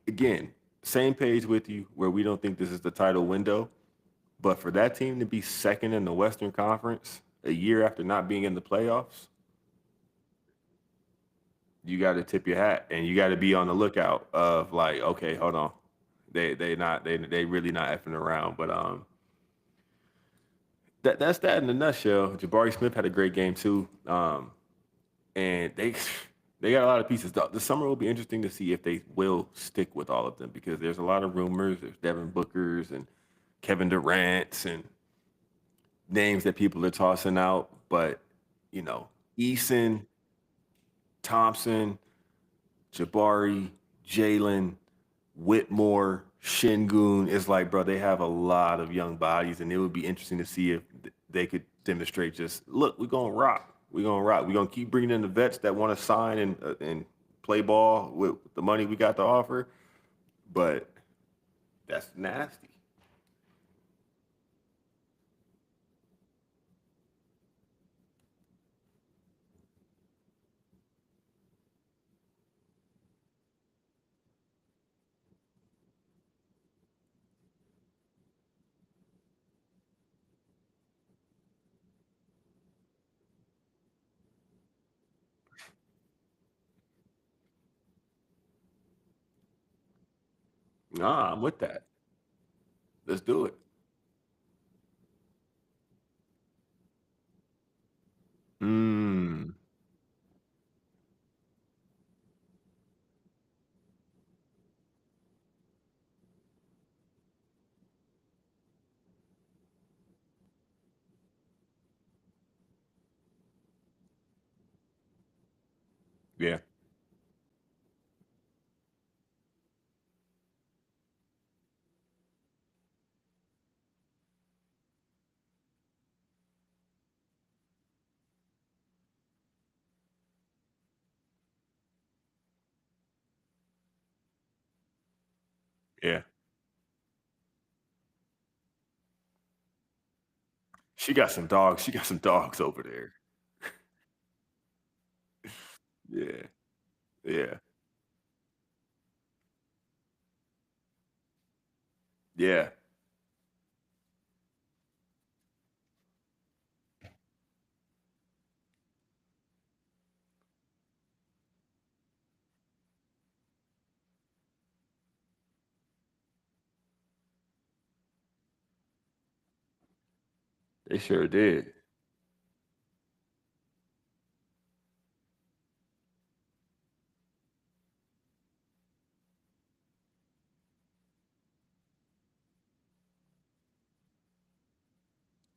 again, same page with you where we don't think this is the title window. But for that team to be second in the Western Conference a year after not being in the playoffs, you got to tip your hat and you got to be on the lookout of like, okay, hold on, they really not effing around. But that's that in a nutshell. Jabari Smith had a great game too, and they got a lot of pieces. The summer will be interesting to see if they will stick with all of them because there's a lot of rumors. There's Devin Booker's and Kevin Durant's and names that people are tossing out, but Eason, Thompson, Jabari, Jalen, Whitmore, Shingun. It's like, bro, they have a lot of young bodies, and it would be interesting to see if they could demonstrate. Just look, we're gonna rock. We're gonna rock. We're gonna keep bringing in the vets that want to sign and play ball with the money we got to offer. But that's nasty. Nah, I'm with that. Let's do it. Mm, yeah, yeah. She got some dogs. She got some dogs over there. Yeah, yeah, yeah. They sure did.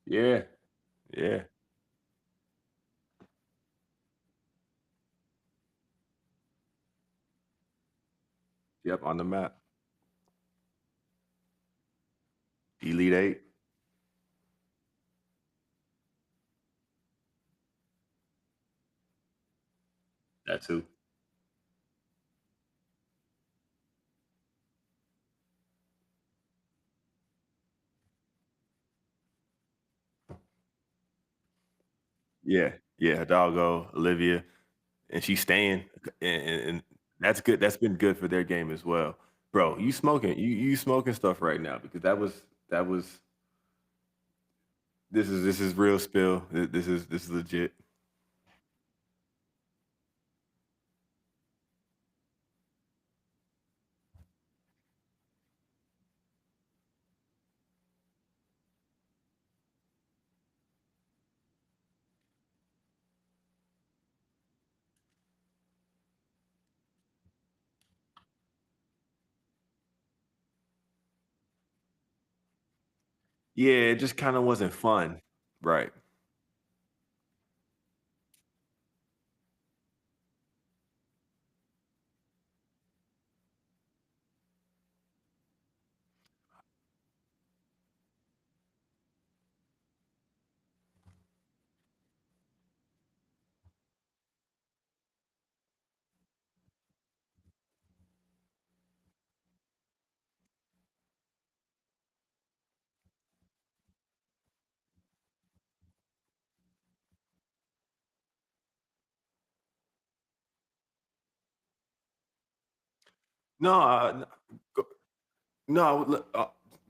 Yeah, yeah. Yep, on the map. Elite Eight. That too. Yeah, yeah. Hidalgo, Olivia, and she's staying, and that's good. That's been good for their game as well, bro. You smoking? You smoking stuff right now because that was that was this is real spill. This is legit. Yeah, it just kind of wasn't fun. Right. No, go, no.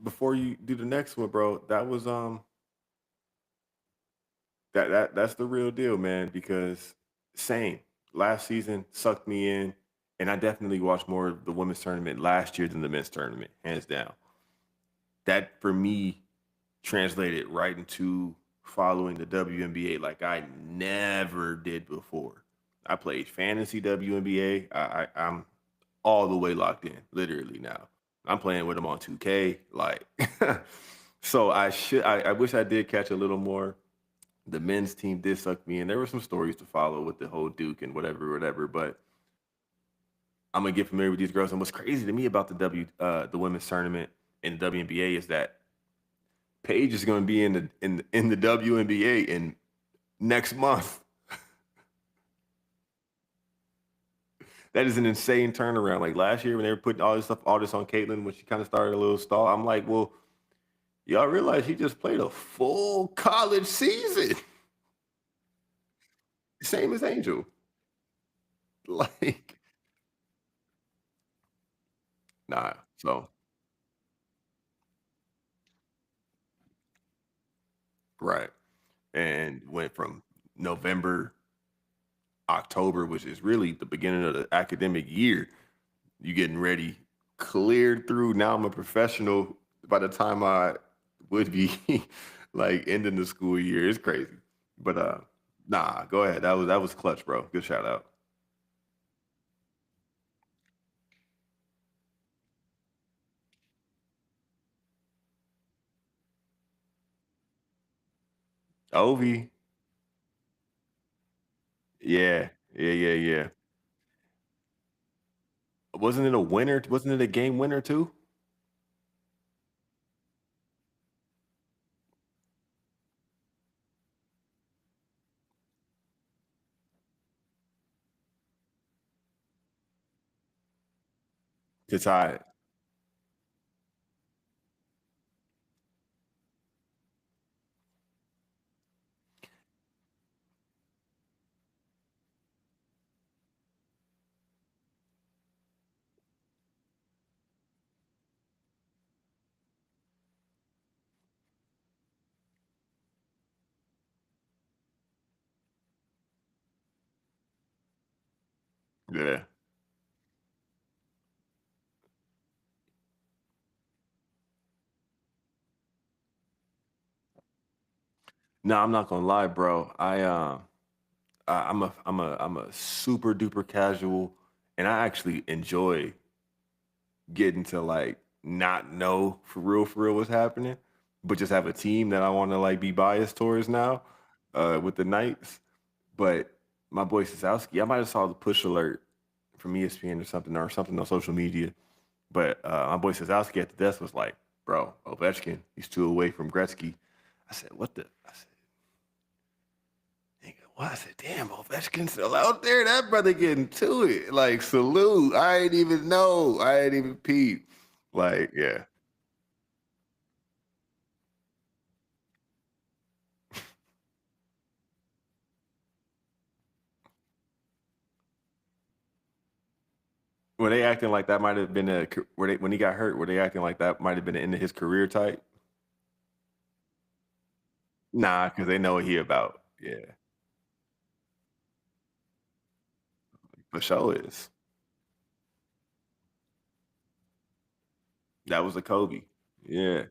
Before you do the next one, bro, that was that's the real deal, man. Because same last season sucked me in, and I definitely watched more of the women's tournament last year than the men's tournament, hands down. That for me translated right into following the WNBA like I never did before. I played fantasy WNBA. I'm all the way locked in, literally now. I'm playing with them on 2K, like. So I wish I did catch a little more. The men's team did suck me in. There were some stories to follow with the whole Duke and whatever, whatever. But I'm gonna get familiar with these girls. And what's crazy to me about the women's tournament in the WNBA is that Paige is going to be in the WNBA in next month. That is an insane turnaround. Like last year when they were putting all this on Caitlyn when she kind of started a little stall, I'm like, well, y'all realize she just played a full college season, same as Angel. Like, nah. So right, and went from November, October, which is really the beginning of the academic year. You getting ready, cleared through. Now I'm a professional. By the time I would be like ending the school year, it's crazy. But nah, go ahead. That was clutch, bro. Good shout out. Ovi, yeah, yeah, yeah, yeah. Wasn't it a winner? Wasn't it a game winner too? To tie it. Yeah. No, I'm not gonna lie, bro. I'm a super duper casual, and I actually enjoy getting to like not know for real what's happening, but just have a team that I want to like be biased towards now, with the Knights. But my boy Sasowski, I might have saw the push alert from ESPN or something on social media. But my boy Sasowski at the desk was like, "Bro, Ovechkin, he's two away from Gretzky." I said, "What the?" I said, "Nigga, what?" I said, "Damn, Ovechkin's still out there. That brother getting to it. Like, salute. I ain't even know. I ain't even peep. Like, yeah." Were they acting like that might have been were they when he got hurt? Were they acting like that might have been the end of his career type? Nah, because they know what he about. Yeah, for sure is. That was a Kobe. Yeah.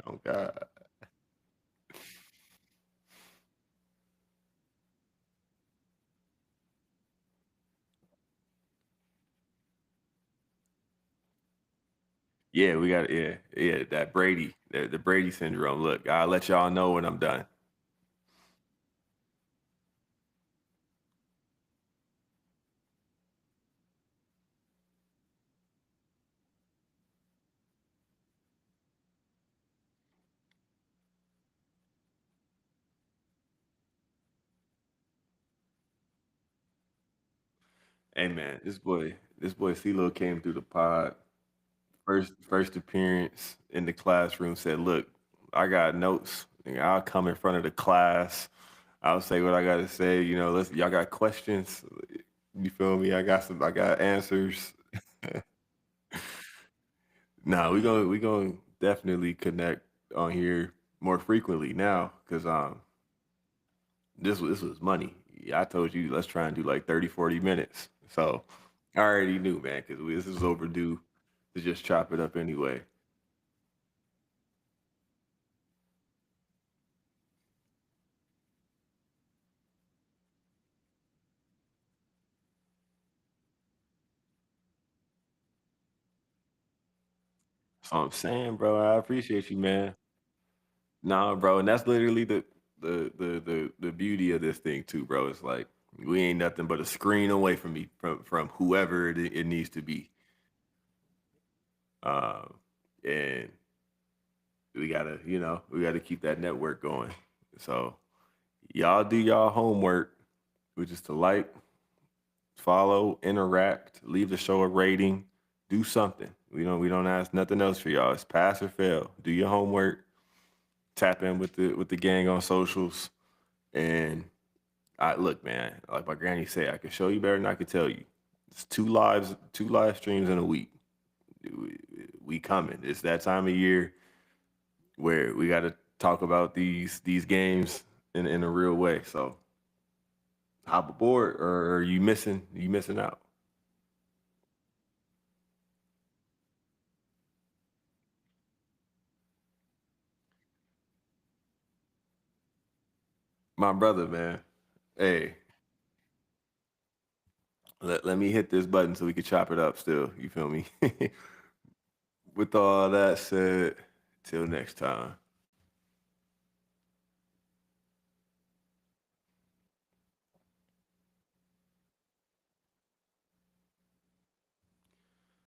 Oh God. Yeah, we got yeah, that Brady, the Brady syndrome. Look, I'll let y'all know when I'm done. Hey man, this boy CeeLo came through the pod. First appearance in the classroom said, "Look, I got notes. Nigga, I'll come in front of the class. I'll say what I gotta say. You know, let's y'all got questions. You feel me? I got answers. Nah, we gonna definitely connect on here more frequently now because this was money. Yeah, I told you let's try and do like 30, 40 minutes. So I already knew, man, because this is overdue to just chop it up anyway. So I'm saying, bro, I appreciate you, man. Nah, bro, and that's literally the beauty of this thing too, bro. It's like we ain't nothing but a screen away from me from whoever it needs to be. Um, and we gotta keep that network going. So y'all do y'all homework, which is to like, follow, interact, leave the show a rating, do something. We don't ask nothing else for y'all. It's pass or fail. Do your homework, tap in with the gang on socials, and I look, man, like my granny said, I can show you better than I can tell you. It's two live streams in a week. We coming. It's that time of year where we got to talk about these games in a real way. So hop aboard, or are you missing? You missing out, my brother, man. Hey, let me hit this button so we can chop it up. Still, you feel me? With all that said, till next time.